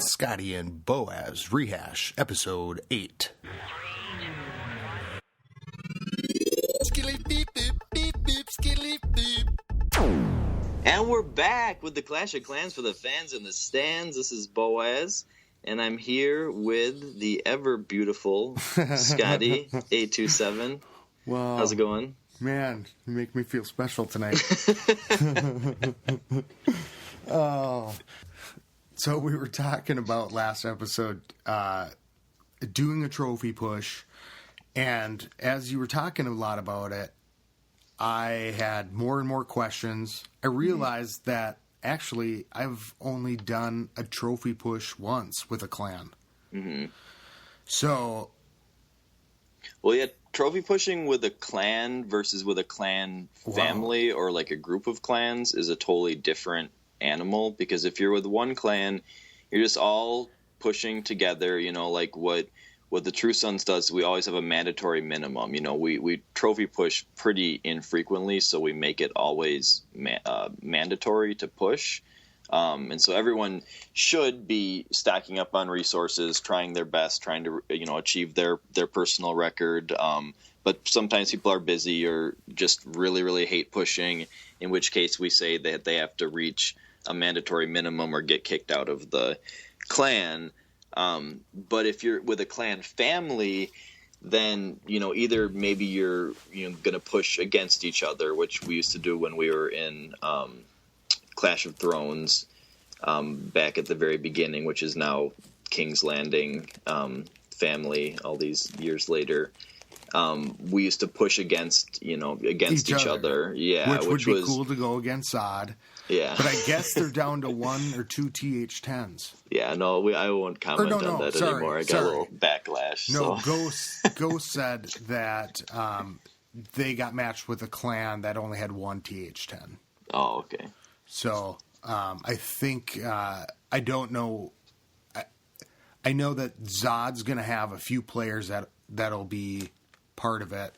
Scotty and Boaz, Rehash, Episode 8. And we're back with the Clash of Clans for the fans in the stands. This is Boaz, and I'm here with the ever beautiful Scotty, 827. Wow. How's it going? Man, you make me feel special tonight. Oh. So we were talking about last episode doing a trophy push, and as you were talking a lot about it, I had more and more questions. I realized that actually I've only done a trophy push once with a clan. Mm-hmm. So, well, yeah, trophy pushing with a clan versus with a clan family or like a group of clans is a totally different animal, because if you're with one clan, you're just all pushing together, you know, like what the True Sons does. We always have a mandatory minimum, you know, we trophy push pretty infrequently, so we make it always mandatory to push, and so everyone should be stacking up on resources, trying their best, trying to, you know, achieve their personal record, but sometimes people are busy or just really, really hate pushing, in which case we say that they have to reach a mandatory minimum or get kicked out of the clan. But if you're with a clan family, then, you know, either maybe you're going to push against each other, which we used to do when we were in Clash of Thrones back at the very beginning, which is now King's Landing family all these years later. We used to push against each other. Yeah, which would be cool to go against Zod. Yeah. But I guess they're down to 1 or 2 TH10s. Yeah, no, I won't comment on that anymore. I got a little backlash. No, so. Ghost said that they got matched with a clan that only had 1 TH10. Oh, okay. So I think, I don't know. I know that Zod's going to have a few players that'll be part of it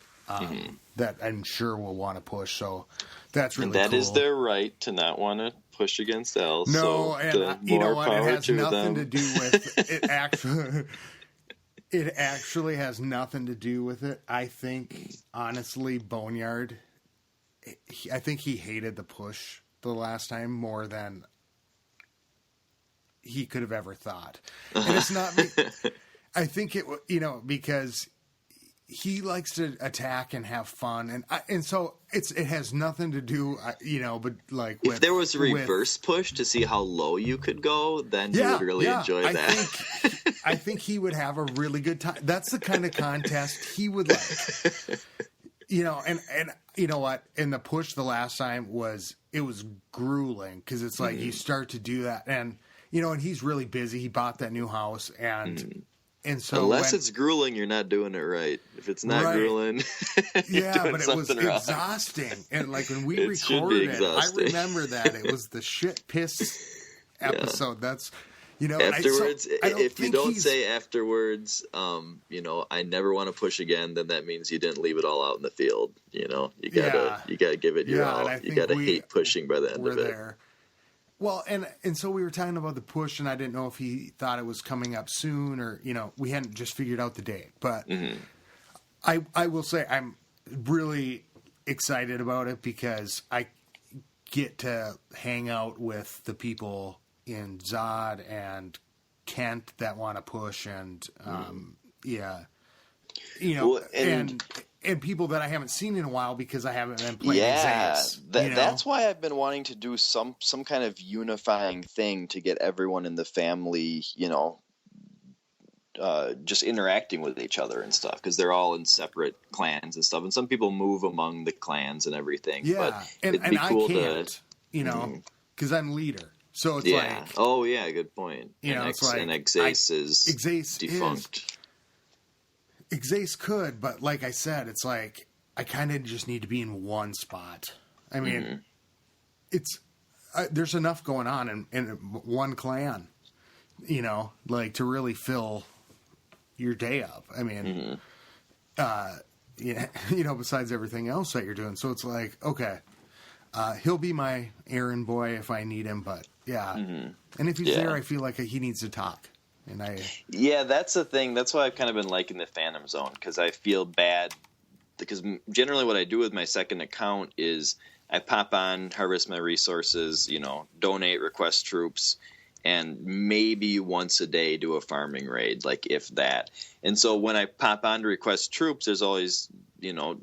that I'm sure will want to push. So that's really cool. And that is their right to not want to push against L. No, so and you know what? It has nothing to do with it. It actually has nothing to do with it. I think, honestly, Boneyard, I think he hated the push the last time more than he could have ever thought. And it's not me. I think it, because he likes to attack and have fun, and so it has nothing to do, but like if there was a reverse push to see how low you could go, then you would really enjoy that. I think he would have a really good time. That's the kind of contest he would like. And you know what? In the push the last time it was grueling, because it's like you start to do that, and and he's really busy. He bought that new house, and so unless it's grueling, you're not doing it right. If it's not grueling, yeah, but it was exhausting. And like when we recorded it, I remember that it was the shit piss episode. That's afterwards. If you don't say afterwards, I never want to push again, then that means you didn't leave it all out in the field. You gotta give it your all. You gotta hate pushing by the end of it. There. Well, and so we were talking about the push, and I didn't know if he thought it was coming up soon, or we hadn't just figured out the date. But I will say I'm really excited about it, because I get to hang out with the people in Zod and Kent that want to push, and and people that I haven't seen in a while, because I haven't been playing Xace. That's why I've been wanting to do some kind of unifying thing to get everyone in the family, just interacting with each other and stuff, because they're all in separate clans and stuff, and some people move among the clans and everything. Yeah, but it'd be cool I can't, because I'm leader. So it's like, oh yeah, good point. It's like Xace is defunct. Xace could, but like I said, it's like I kind of just need to be in one spot. I mean, it's there's enough going on in one clan, like to really fill your day up. I mean, besides everything else that you're doing. So it's like, okay, he'll be my errand boy if I need him, but Yeah. And if he's there, I feel like he needs to talk. And Yeah, that's the thing. That's why I've kind of been liking the Phantom Zone, because I feel bad. Because generally what I do with my second account is I pop on, harvest my resources, donate, request troops, and maybe once a day do a farming raid, like if that. And so when I pop on to request troops, there's always,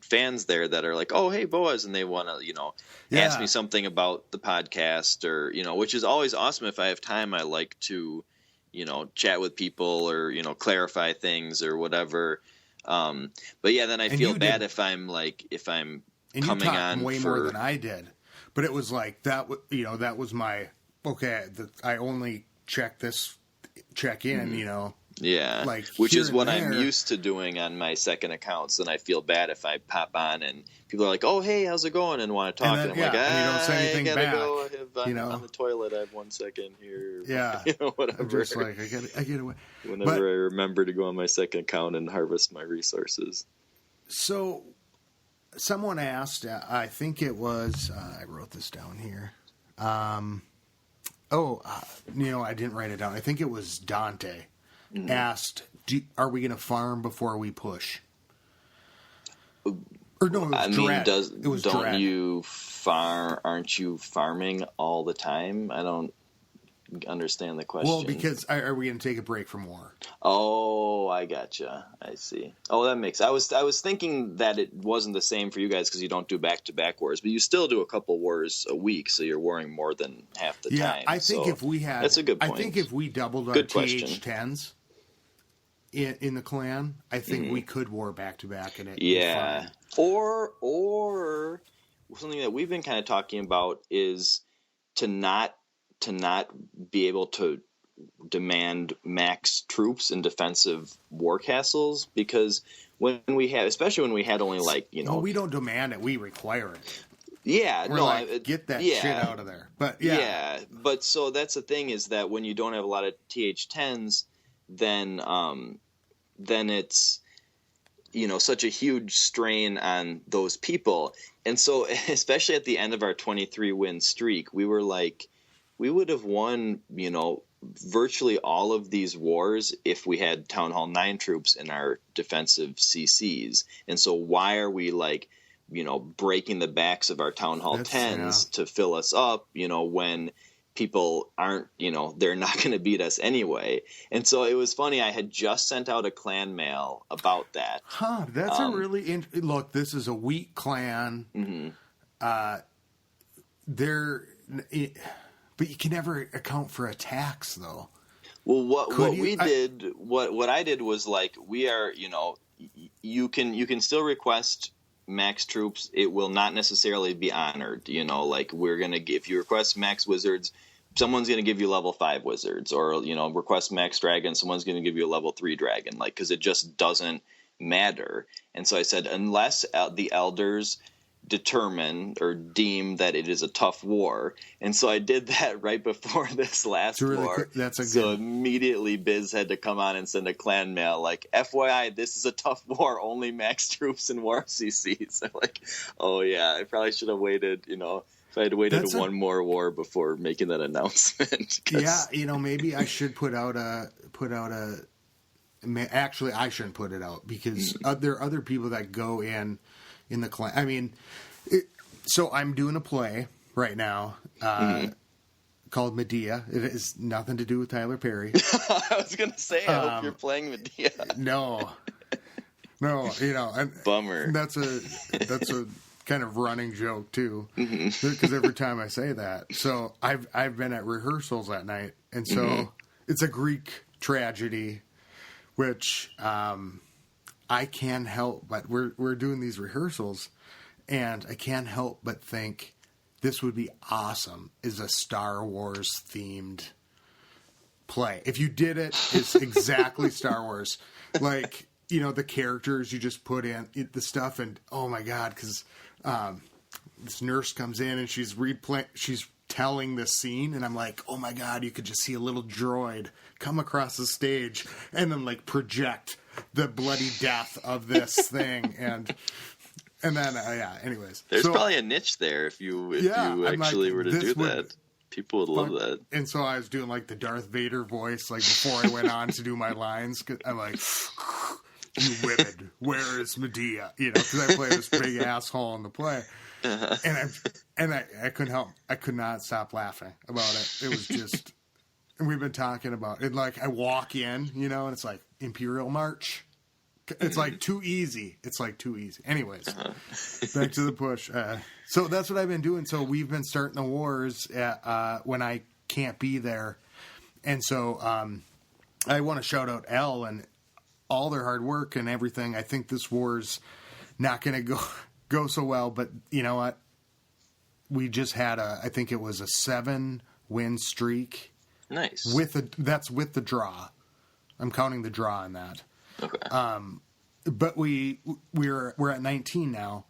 fans there that are like, oh, hey, Boaz, and they want to, ask me something about the podcast or, which is always awesome. If I have time, I like to, chat with people or, clarify things or whatever. But yeah, then I feel bad if I'm and coming you on way more than I did. But it was like that, that was my, okay, I only check in, Yeah, like which is what there. I'm used to doing on my second account. So then I feel bad if I pop on and people are like, "Oh, hey, how's it going?" and want to talk, and I'm like, and you don't say anything I gotta back. go. I'm on the toilet. I have 1 second here. Yeah, whatever. I'm just like I get away. Whenever I remember to go on my second account and harvest my resources. So, someone asked. I think it was. I wrote this down here. I didn't write it down. I think it was Dante. Asked, are we going to farm before we push? Or no, it was Dread. Aren't you farming all the time? I don't understand the question. Well, because are we going to take a break from war? Oh, I gotcha. I see. Oh, that makes. I was thinking that it wasn't the same for you guys because you don't do back-to-back wars, but you still do a couple wars a week, so you're warring more than half the time. I think if we had, that's a good point. I think if we doubled our TH10s in the clan, I think we could war back-to-back and it. Yeah, or something that we've been kind of talking about is to not be able to demand max troops in defensive war castles, because especially when we had only we don't demand it, we require it. Yeah, get that shit out of there. But but so that's the thing, is that when you don't have a lot of TH10s, then it's such a huge strain on those people. And so especially at the end of our 23 win streak, we were like, we would have won, virtually all of these wars if we had Town Hall 9 troops in our defensive CCs. And so why are we breaking the backs of our Town Hall 10s to fill us up, when people aren't, they're not going to beat us anyway. And so it was funny. I had just sent out a clan mail about that. That's a really look. This is a weak clan. But you can never account for attacks, though. Well, what I did was we are, you can still request max troops. It will not necessarily be honored. We're gonna, if you request max wizards, someone's gonna give you level 5 wizards, or request max dragon, someone's gonna give you a level 3 dragon. Because it just doesn't matter. And so I said, unless the elders determine or deem that it is a tough war. And so I did that right before this last war. So immediately Biz had to come on and send a clan mail FYI, this is a tough war, only max troops and war CCs. I'm like, oh yeah, I probably should have waited, if I had waited one more war before making that announcement. Yeah, maybe I should put out a actually I shouldn't put it out, because there are other people that go in the clan. I mean, so I'm doing a play right now called Medea. It has nothing to do with Tyler Perry. I was going to say, I hope you're playing Medea. No, and bummer. That's a kind of running joke too, because every time I say that, so I've been at rehearsals that night, and so it's a Greek tragedy, which I can't help but we're doing these rehearsals, and I can't help but think this would be awesome is a Star Wars themed play. If you did it, it's exactly Star Wars. The characters you just put in the stuff, and oh my God, because this nurse comes in and she's telling the scene, and I'm like, oh my God, you could just see a little droid come across the stage and then project the bloody death of this thing, and then anyways, there's probably a niche there if you actually were to do that. People would love that. And so I was doing like the Darth Vader voice, like before I went on to do my lines. Cause I'm like, you women, where is Medea? You know, because I play this big asshole in the play. And I couldn't help. I could not stop laughing about it. It was just, and we've been talking about it. Like I walk in, you know, and it's like Imperial March. It's like too easy. It's like too easy. Anyways, back to the push. So that's what I've been doing. So we've been starting the wars when I can't be there. And so I want to shout out Elle and all their hard work and everything. I think this war's not going to go so well. But you know what? We just had I think it was a 7-win streak. Nice. That's with the draw. I'm counting the draw on that. Okay. But we're at 19 now.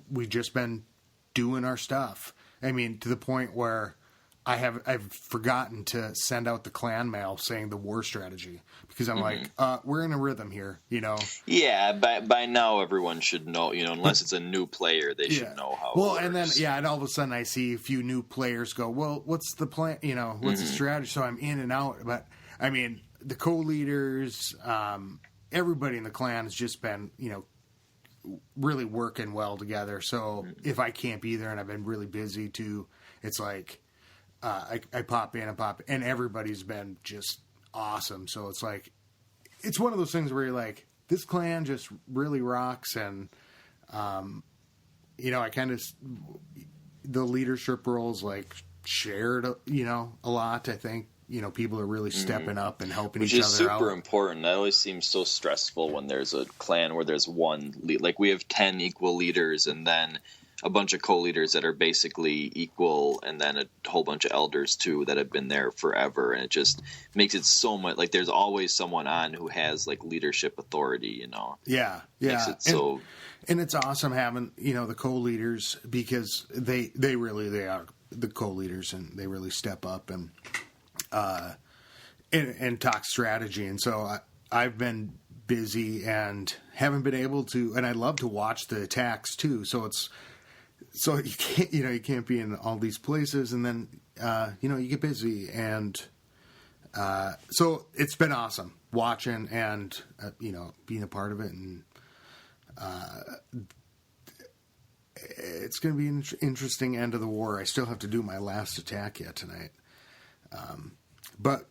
We've just been doing our stuff. I mean, to the point where I've forgotten to send out the clan mail saying the war strategy because I'm like, we're in a rhythm here, you know. Yeah, by now everyone should know, you know, unless it's a new player, they should know how. Well, it works. and then and all of a sudden I see a few new players go, well, what's the plan? You know, what's the strategy? So I'm in and out. But I mean, the co-leaders. Everybody in the clan has just been, you know, really working well together. So if I can't be there and I've been really busy too, it's like I pop in and everybody's been just awesome. So it's like it's one of those things where you're like, this clan just really rocks, and you know, I kind of the leadership roles like shared, you know, a lot. I think. You know, people are really stepping up and helping each other out. Which is super important. That always seems so stressful when there's a clan where there's one lead. Like, we have 10 equal leaders and then a bunch of co-leaders that are basically equal, and then a whole bunch of elders, too, that have been there forever. And it just makes it so much... Like, there's always someone on who has, like, leadership authority, you know? Yeah. Makes it so... And it's awesome having, you know, the co-leaders because they are the co-leaders, and they really step up and talk strategy. And so I've been busy and haven't been able to, and I love to watch the attacks too. So you can't be in all these places, and then, you know, you get busy. And, so it's been awesome watching and, you know, being a part of it. And, it's going to be an interesting end of the war. I still have to do my last attack yet tonight. But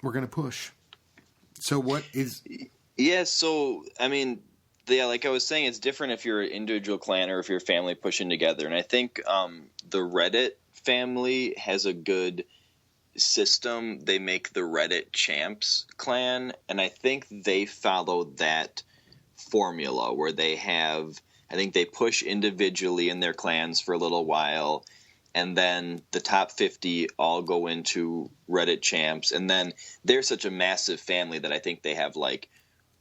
we're going to push. So what is... Yeah, so, I mean, like I was saying, it's different if you're an individual clan or if you're a family pushing together. And I think the Reddit family has a good system. They make the Reddit Champs clan, and I think they follow that formula where they have... I think they push individually in their clans for a little while, and then the top 50 all go into Reddit Champs. And then they're such a massive family that I think they have, like,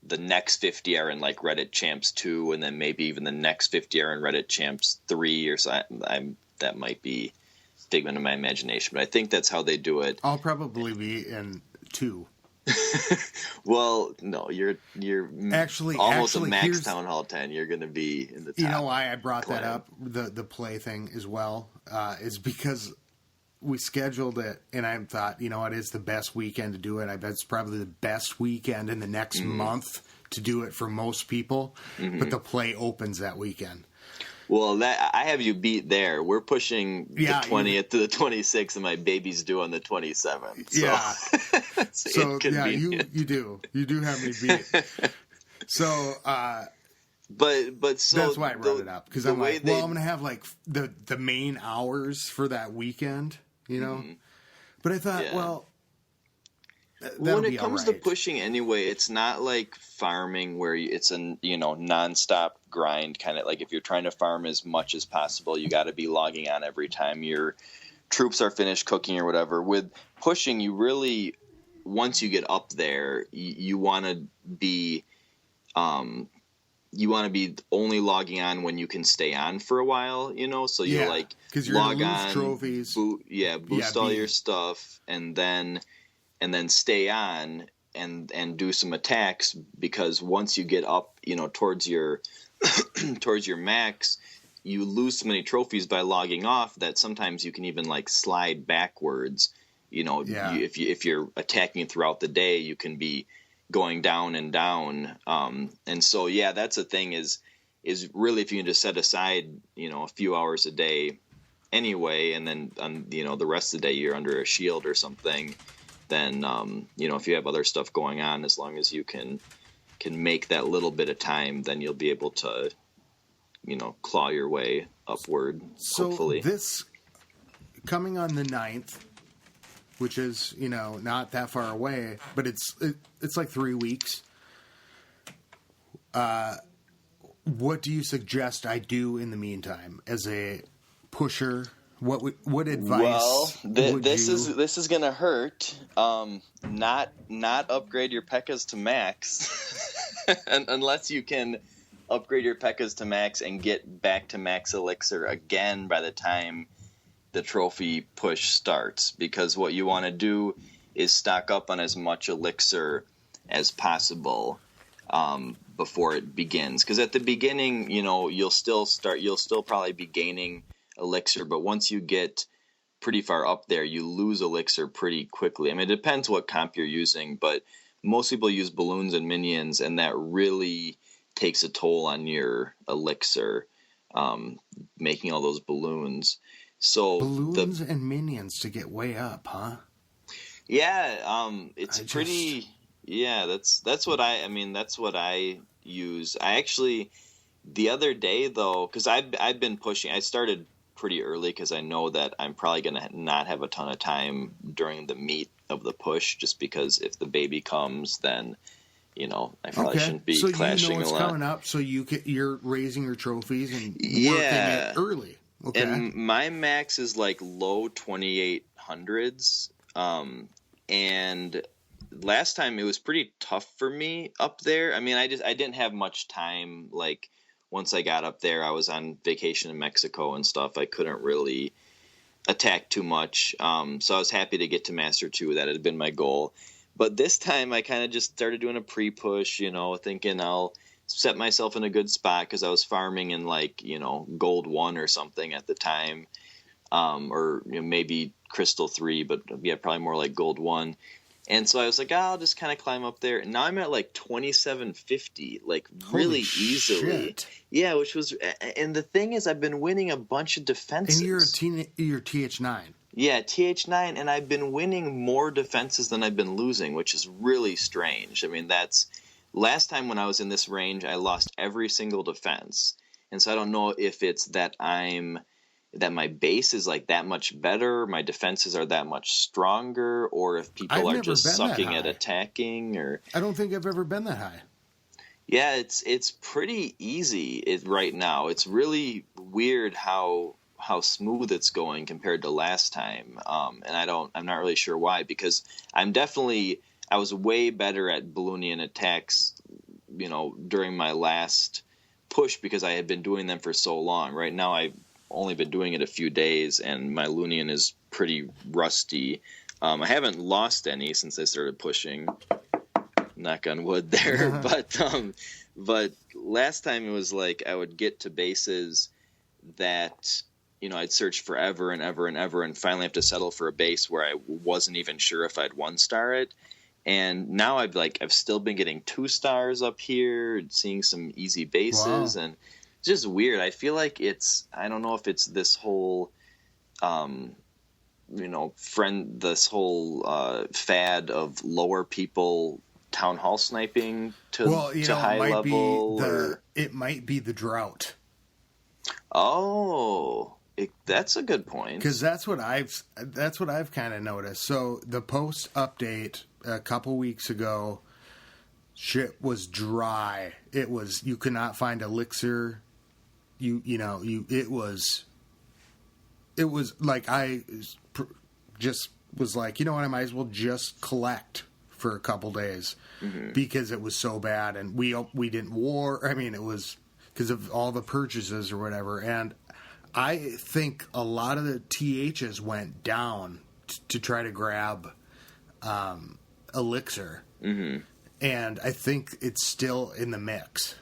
the next 50 are in, like, Reddit Champs 2, and then maybe even the next 50 are in Reddit Champs 3 or so. That might be figment of my imagination, but I think that's how they do it. I'll probably be in 2. Well, no, you're actually a max Town Hall 10. You're going to be in the top. You know why I brought that up, the play thing as well, is because we scheduled it, and I thought, you know, it is the best weekend to do it. I bet it's probably the best weekend in the next month to do it for most people, but the play opens that weekend. Well, I have you beat there. We're pushing the 20th to the 26th, and my baby's due on the 27th. So. Yeah. So yeah, you do have me beat. So, but so that's why I brought it up, because I'm like, I'm going to have like the main hours for that weekend, you know. But I thought, well, when it comes to pushing anyway, it's not like farming where it's a nonstop grind kind of. Like, if you're trying to farm as much as possible, you got to be logging on every time your troops are finished cooking or whatever. With pushing, you really, once you get up there, you want to be only logging on when you can stay on for a while, you know. So you like log on, trophies, boost all your stuff, and then stay on and do some attacks, because once you get up, you know, towards your towards your max, you lose so many trophies by logging off that sometimes you can even like slide backwards. You know, if you're attacking throughout the day, you can be going down and down. And so, yeah, that's the thing is really if you can just set aside, you know, a few hours a day anyway, and then, you know, the rest of the day you're under a shield or something, then, you know, if you have other stuff going on, as long as you can make that little bit of time, then you'll be able to, you know, claw your way upward, hopefully. So this coming on the 9th, which is, you know, not that far away, but it's like 3 weeks. What do you suggest I do in the meantime as a pusher? What advice? Well, this is gonna hurt. Not upgrade your P.E.K.K.A.s to max, unless you can upgrade your P.E.K.K.A.s to max and get back to max elixir again by the time the trophy push starts, because what you want to do is stock up on as much elixir as possible before it begins, because at the beginning, you know, you'll still probably be gaining elixir, but once you get pretty far up there, you lose elixir pretty quickly. I mean, it depends what comp you're using, but most people use balloons and minions, and that really takes a toll on your elixir, making all those balloons. So balloons and minions to get way up, huh? Yeah, it's pretty. Yeah, that's what I use. I actually the other day though, because I've been pushing. I started pretty early because I know that I'm probably gonna not have a ton of time during the meat of the push, just because if the baby comes, then you know I probably shouldn't be clashing you know it's a lot. Coming up, so you're raising your trophies and working it early. Okay. And my max is like low 2800s. And last time it was pretty tough for me up there. I mean, I didn't have much time. Like once I got up there, I was on vacation in Mexico and stuff. I couldn't really attack too much. So I was happy to get to Master 2. That had been my goal. But this time I kind of just started doing a pre-push, you know, thinking I'll set myself in a good spot because I was farming in like, you know, gold 1 or something at the time, or you know, maybe crystal 3, but yeah, probably more like gold 1. And so I was like, I'll just kind of climb up there. And now I'm at like 2750, like really easily. Shit. Yeah, which was, and the thing is, I've been winning a bunch of defenses. And you're TH9. Yeah, TH9, and I've been winning more defenses than I've been losing, which is really strange. I mean, last time when I was in this range, I lost every single defense. And so I don't know if it's that my base is like that much better, my defenses are that much stronger, or if people are just sucking at attacking. Or I don't think I've ever been that high. Yeah, it's pretty easy right now. It's really weird how smooth it's going compared to last time. And I'm not really sure why, because I was way better at Balloonian attacks, you know, during my last push because I had been doing them for so long. Right now I've only been doing it a few days, and my Loonian is pretty rusty. I haven't lost any since I started pushing. Knock on wood there. But last time it was like I would get to bases that, you know, I'd search forever and ever and ever and finally have to settle for a base where I wasn't even sure if I'd 1-star it. And now I've still been getting 2 stars up here, and seeing some easy bases. Wow. And it's just weird. I feel like I don't know if it's this whole, you know, this whole fad of lower people town hall sniping to high level. It might be the drought. Oh, that's a good point. Because that's what I've kind of noticed. So the post update a couple weeks ago, shit was dry. You could not find elixir. It was like I just was like, you know what, I might as well just collect for a couple days because it was so bad, and we didn't war. I mean, it was because of all the purchases or whatever, and I think a lot of the THs went down to try to grab elixir, and I think it's still in the mix.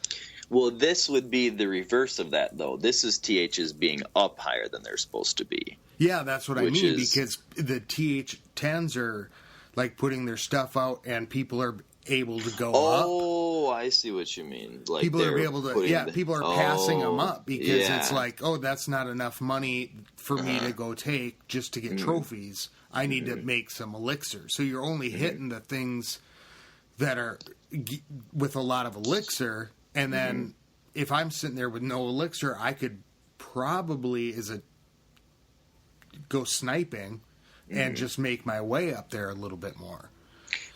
Well, this would be the reverse of that, though. This is THs being up higher than they're supposed to be. Yeah, that's what I Which mean, is- because the TH10s are like putting their stuff out and people are able to go up. Oh, I see what you mean. Like People are they're able to, putting yeah, the- people are passing them Oh, up because yeah. it's like, oh, that's not enough money for me to go take just to get trophies. I need to make some elixir. So you're only hitting the things that are with a lot of elixir, and then if I'm sitting there with no elixir, I could probably go sniping and just make my way up there a little bit more.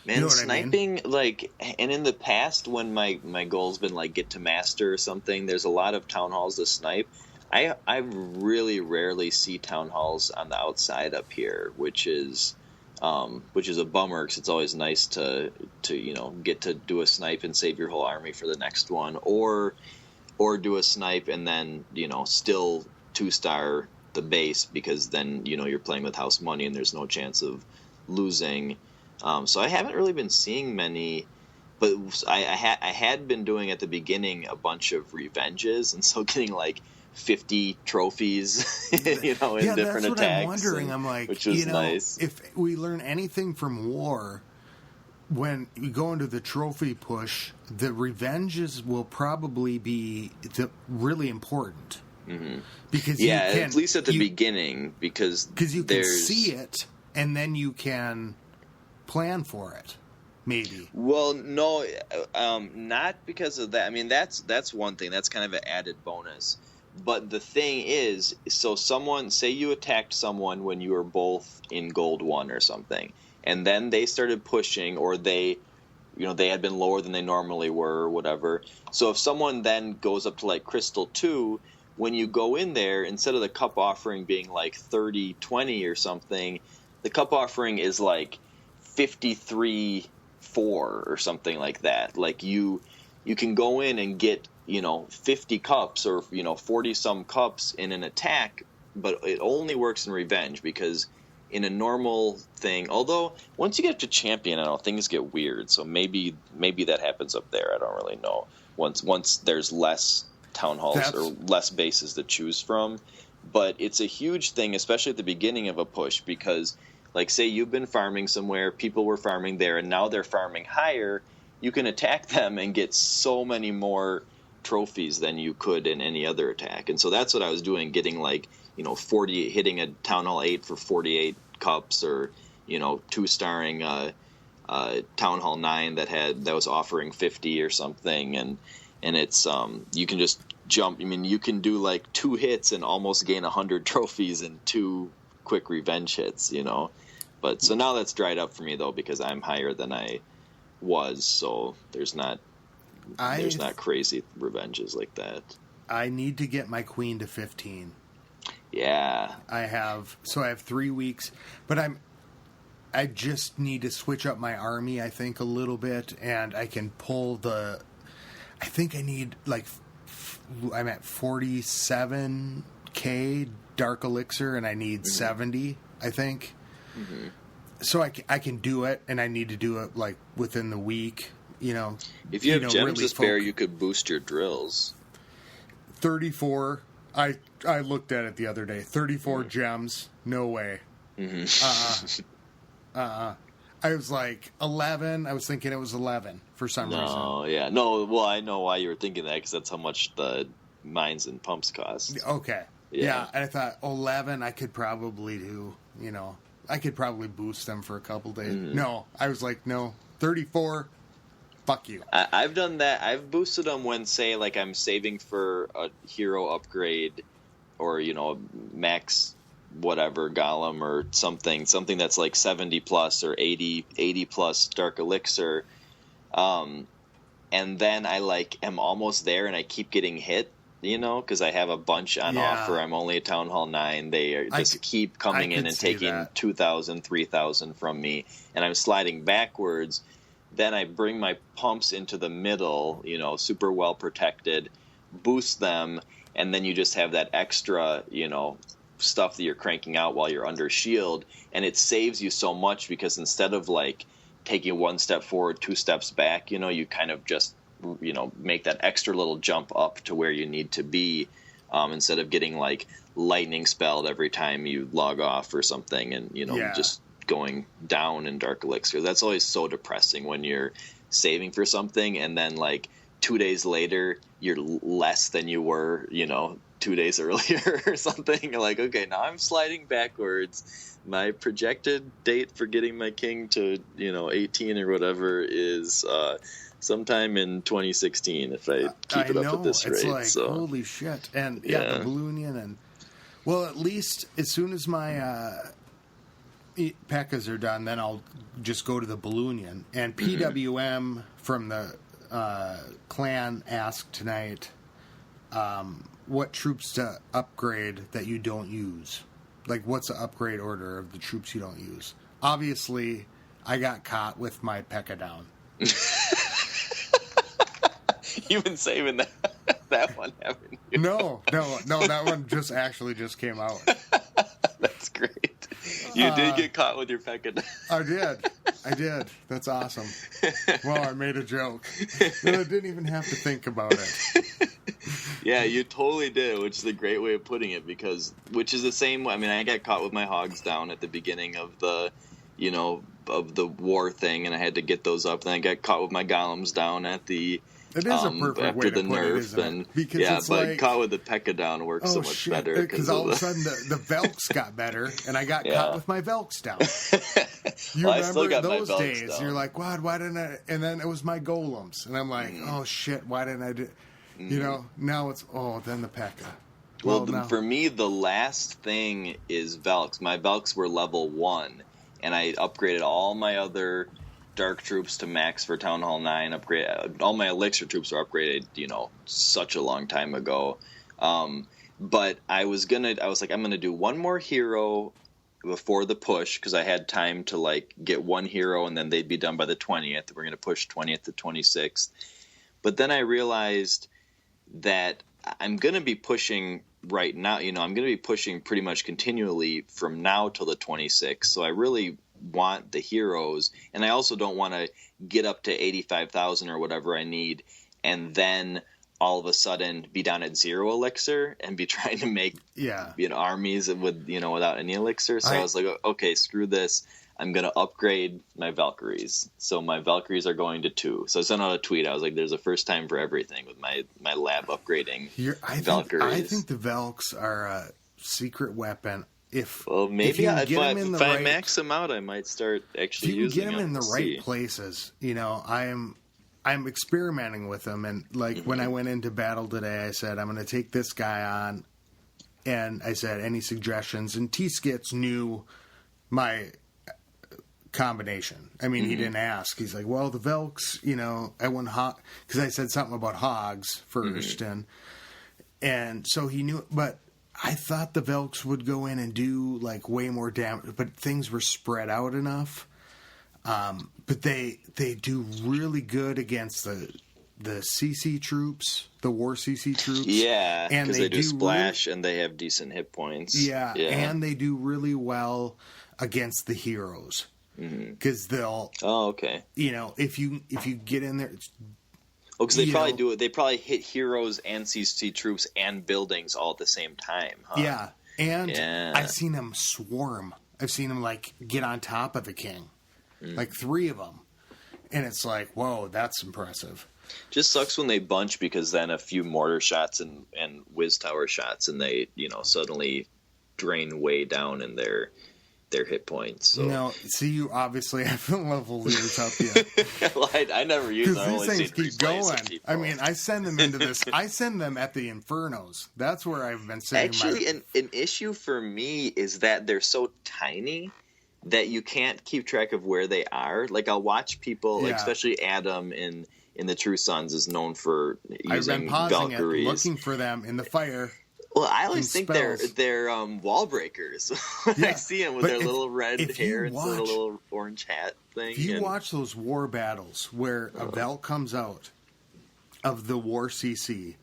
Man, You know what I mean? sniping, like, and in the past when my goal's been, like, get to master or something, there's a lot of town halls to snipe. I really rarely see town halls on the outside up here, which is a bummer because it's always nice to get to do a snipe and save your whole army for the next one, or do a snipe and then still 2-star the base, because then you're playing with house money and there's no chance of losing. So I haven't really been seeing many, but I had been doing at the beginning a bunch of revenges, and so getting like 50 trophies, in different attacks. That's what I'm wondering. I'm like, which was nice. If we learn anything from war, when we go into the trophy push, the revenges will probably be really important. Mm-hmm. Because at least at the beginning, because you can see it and then you can plan for it. Maybe. Well, no, not because of that. I mean, that's one thing. That's kind of an added bonus. But the thing is, so say you attacked someone when you were both in gold 1 or something, and then they started pushing, or they had been lower than they normally were or whatever. So if someone then goes up to like crystal 2, when you go in there, instead of the cup offering being like 30-20 or something, the cup offering is like 53-4 or something like that. Like you can go in and get 50 cups or 40 some cups in an attack, but it only works in revenge, because in a normal thing, although once you get to champion, I don't know, things get weird. So maybe that happens up there. I don't really know. Once there's less town halls or less bases to choose from, but it's a huge thing, especially at the beginning of a push, because like say you've been farming somewhere, people were farming there, and now they're farming higher. You can attack them and get so many more trophies than you could in any other attack. And so that's what I was doing, getting like 40, hitting a town hall 8 for 48 cups, or 2-starring town hall 9 that was offering 50 or something, and it's you can just jump. I mean, you can do like 2 hits and almost gain 100 trophies in 2 quick revenge hits, But so now that's dried up for me though, because I'm higher than I was, so there's not crazy revenges like that. I need to get my queen to 15. Yeah. I have 3 weeks, but I just need to switch up my army, I think, a little bit, and I can pull I think I need I'm at 47k dark elixir, and I need 70, I think. Mm-hmm. So I can do it, and I need to do it like within the week. If you have gems really to spare, you could boost your drills. 34. I looked at it the other day. 34 gems. No way. Mm-hmm. I was like 11. I was thinking it was 11 for some reason. Oh, yeah. No, well, I know why you were thinking that, because that's how much the mines and pumps cost. Okay. Yeah. And I thought 11 I could probably do, I could probably boost them for a couple days. Mm-hmm. No, I was like, no, 34. Fuck you. I've done that. I've boosted them when, say, like I'm saving for a hero upgrade, or max whatever golem or something that's like 70 plus or 80 plus dark elixir, and then I am almost there and I keep getting hit, because I have a bunch on offer. I'm only a town hall 9. They just keep coming in and taking 2,000, 3,000 from me, and I'm sliding backwards. Then I bring my pumps into the middle, super well protected, boost them, and then you just have that extra, stuff that you're cranking out while you're under shield, and it saves you so much, because instead of like taking 1 step forward, 2 steps back, you kind of just make that extra little jump up to where you need to be, instead of getting like lightning spelled every time you log off or something, and just going down in Dark Elixir. That's always so depressing when you're saving for something and then like 2 days later you're less than you were 2 days earlier or something. Like, okay, now I'm sliding backwards. My projected date for getting my king to 18 or whatever is sometime in 2016 if I keep it up at this rate. It's like, holy shit. And the Balloonian, and well, at least as soon as my P.E.K.K.A.s are done, then I'll just go to the Balloonian. And PWM from the clan asked tonight what troops to upgrade that you don't use. Like, what's the upgrade order of the troops you don't use? Obviously, I got caught with my P.E.K.K.A. down. You've been saving that one, haven't you? No, that one just came out. That's great. You did get caught with your P.E.K.K.A. I did. That's awesome. Well, I made a joke. I didn't even have to think about it. Yeah, you totally did, which is a great way of putting it, which is the same way. I mean, I got caught with my hogs down at the beginning of the, of the war thing, and I had to get those up. Then I got caught with my golems down at the... It is a perfect way to put it, isn't it? Because but caught with the P.E.K.K.A. down works so much better. Because all of a sudden the Velks got better, and I got caught with my Velks down. You remember those days? Down. You're like, "Wow, why didn't I?" And then it was my golems, and I'm like, "Oh shit, why didn't I do?" Now it's then the P.E.K.K.A. Well, for me, the last thing is Velks. My Velks were level 1, and I upgraded all my other Dark troops to max for Town Hall 9. All my Elixir troops were upgraded, such a long time ago. But I'm gonna do one more hero before the push, because I had time to like get one hero and then they'd be done by the 20th. We're gonna push 20th to 26th. But then I realized that I'm gonna be pushing right now. I'm gonna be pushing pretty much continually from now till the 26th. So I really want the heroes, and I also don't want to get up to 85,000 or whatever I need and then all of a sudden be down at 0 elixir and be trying to make armies with without any elixir. So I was like, okay, screw this, I'm gonna upgrade my Valkyries. So my Valkyries are going to 2. So I sent out a tweet. I was like, there's a first time for everything with my lab upgrading Valkyries. I think the Valks are a secret weapon. If I max them out, I might start actually using them. Get them in the right places. I'm experimenting with them, and when I went into battle today, I said I'm going to take this guy on, and I said any suggestions. And T-Skits knew my combination. I mean, he didn't ask. He's like, well, the Velks, I want because I said something about hogs first, and so he knew, but. I thought the Velks would go in and do way more damage, but things were spread out enough. But they do really good against the CC troops, the war CC troops. Yeah, because they do splash and they have decent hit points. Yeah, and they do really well against the heroes because they'll. Oh, okay. If you get in there. Because they probably do it. They probably hit heroes and CC troops and buildings all at the same time. Huh? Yeah, and I've seen them swarm. I've seen them get on top of the king, 3 of them, and it's like, whoa, that's impressive. Just sucks when they bunch, because then a few mortar shots and whiz tower shots, and they suddenly drain way down in their hit points. So. See, you obviously haven't leveled yours up yet. Well, I never use them. These things keep going. I mean, I send them into this. I send them at the Infernos. That's where I've been sending. Actually, an issue for me is that they're so tiny that you can't keep track of where they are. I'll watch people, especially Adam in the True Sons is known for using I've been pausing Valkyries. It, looking for them in the fire. Well, I always think they're wall breakers. I see them with their little red hair and their little orange hat thing. If you watch those war battles where a Velk comes out of the war CC,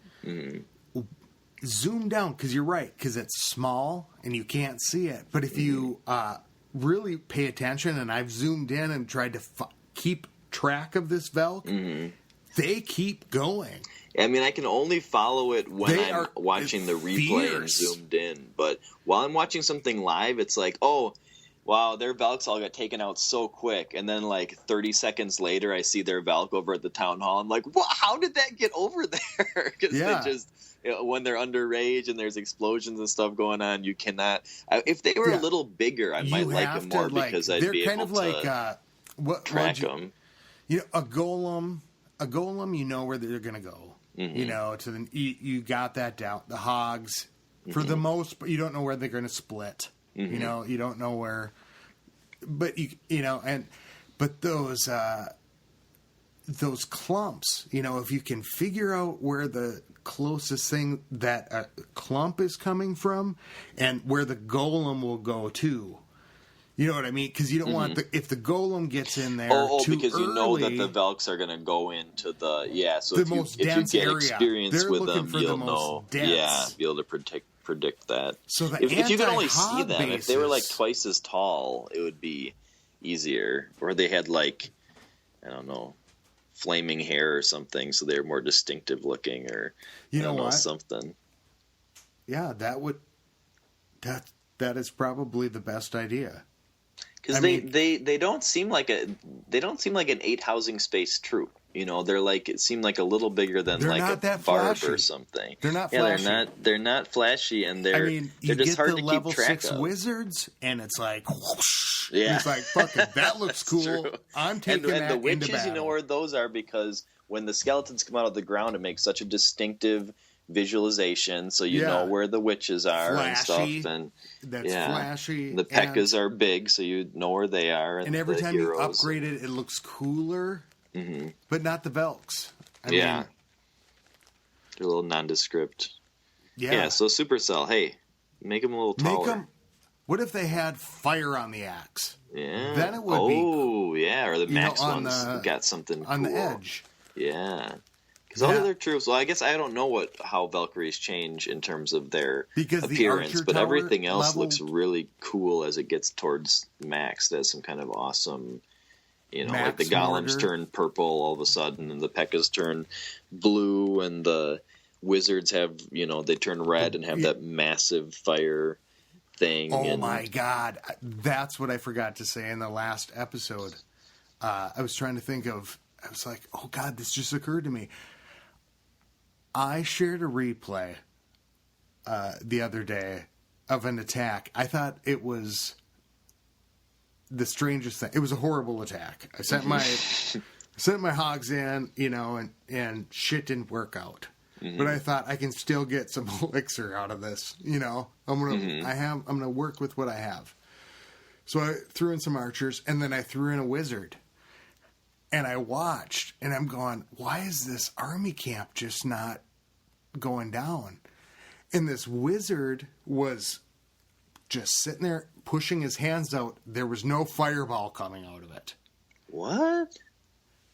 zoom down, because you're right, because it's small and you can't see it. But if you really pay attention, and I've zoomed in and tried to keep track of this Velk, they keep going. I mean, I can only follow it when I'm watching the replay and fierce. zoomed in. But while I'm watching something live, it's like, oh, wow, their Valks all got taken out so quick. And then, like, 30 seconds later, I see their Valk over at the town hall. I'm like, what? How did that get over there? Because they just, when they're under rage and there's explosions and stuff going on, you cannot. If they were a little bigger, I might like them more because I'd be able to track them. You know, a golem, you know where they're going to go. Mm-hmm. You know, you got that down. The hogs, for the most, but you don't know where they're going to split. Mm-hmm. You know, you don't know where, but but those clumps, you know, if you can figure out where the closest thing that a clump is coming from and where the golem will go to. You know what I mean? Because you don't want if the golem gets in there too because early, you know that the Valks are going to go into the So if you get experience with them, you'll know. Dense. Yeah, be able to predict that. So if you could only see them, bases, if they were like twice as tall, it would be easier. Or they had like, I don't know, flaming hair or something, so they're more distinctive looking, or you know something. Yeah, that is probably the best idea. Because they don't seem like an 8 housing space troop. You know, they're like, it seemed like a little bigger than like a barb or something. They're not flashy. They're not flashy, and they're just hard to keep track of. You get the level 6 wizards, and it's like whoosh. Yeah, it's like fucking that looks cool. True. I'm taking that and the witches, into battle. You know where those are because when the skeletons come out of the ground, it makes such a distinctive visualization, so you know where the witches are and stuff. And that's flashy. The P.E.K.K.A.s are big, so you know where they are. And every time you upgrade it, it looks cooler. Mm-hmm. But not the Velks. I mean, they're a little nondescript. Yeah. So Supercell, hey, make them a little taller. What if they had fire on the axe? Yeah. Then it would be. Oh, yeah. Or the Max ones got something on cool. the edge. Yeah. Because all of their troops. Well, I guess I don't know how Valkyries change in terms of their appearance, but everything else looks really cool as it gets towards Max. There's some kind of awesome. You know, like the golems turn purple all of a sudden, and the P.E.K.K.A.s turn blue, and the wizards have, they turn red and have that massive fire thing. Oh my God. That's what I forgot to say in the last episode. I was trying to think of, I was like, oh God, this just occurred to me. I shared a replay the other day of an attack. I thought it was the strangest thing. It was a horrible attack. I sent my hogs in, and shit didn't work out. Mm-hmm. But I thought I can still get some elixir out of this. I'm gonna work with what I have. So I threw in some archers, and then I threw in a wizard. And I watched, and I'm going, why is this army camp just not going down? And this wizard was just sitting there pushing his hands out. There was no fireball coming out of it. What?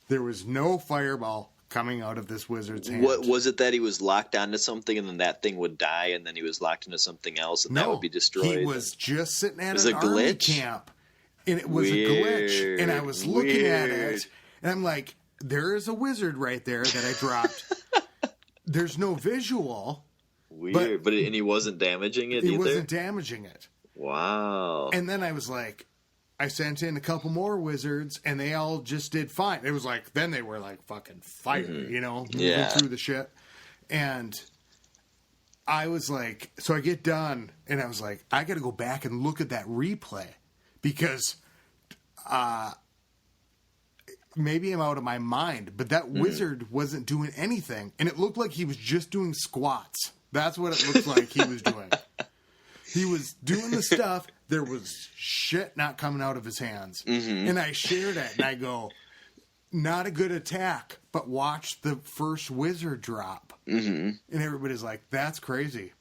There was no fireball coming out of this wizard's hand. What was it that he was locked onto something and then that thing would die and then he was locked into something else and that would be destroyed? He was just sitting at an army camp. And it was a glitch. And I was looking at it and I'm like, there is a wizard right there that I dropped. There's no visual. Weird. But and he wasn't damaging it either? He wasn't damaging it. Wow. And then I was like, I sent in a couple more wizards, and they all just did fine. It was like, then they were like fucking fire, moving through the shit. And I was like, so I get done, and I was like, I got to go back and look at that replay because maybe I'm out of my mind, but that wizard wasn't doing anything, and it looked like he was just doing squats. That's what it looked like he was doing. He was doing the stuff. There was shit not coming out of his hands. Mm-hmm. And I shared it, and I go, not a good attack, but watch the first wizard drop. Mm-hmm. And everybody's like, that's crazy.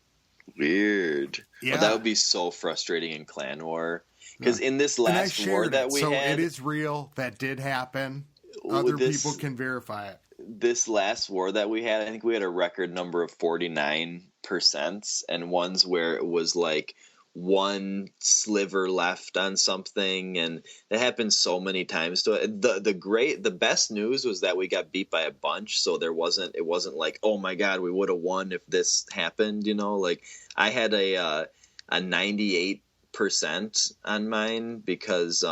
Weird. Yeah. Well, that would be so frustrating in Clan War. Because in this last war that we had... So it is real. That did happen. Other people can verify it. This last war that we had, I think we had a record number of 49%, and ones where it was like one sliver left on something, and it happened so many times. So the best news was that we got beat by a bunch, so it wasn't like, oh my god, we would have won if this happened, like I had a 98% on mine because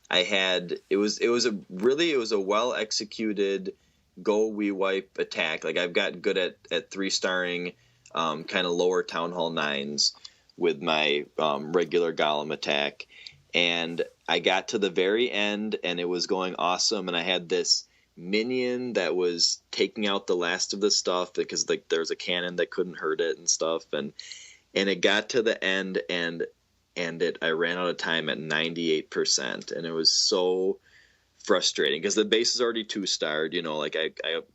I had it was a well executed go we wipe attack. Like I've gotten good at 3-starring kind of lower Town Hall 9s with my regular Golem attack, and I got to the very end and it was going awesome, and I had this minion that was taking out the last of the stuff because like there's a cannon that couldn't hurt it and stuff, and it got to the end and I ran out of time at 98%, and it was so frustrating because the base is already 2-starred, like I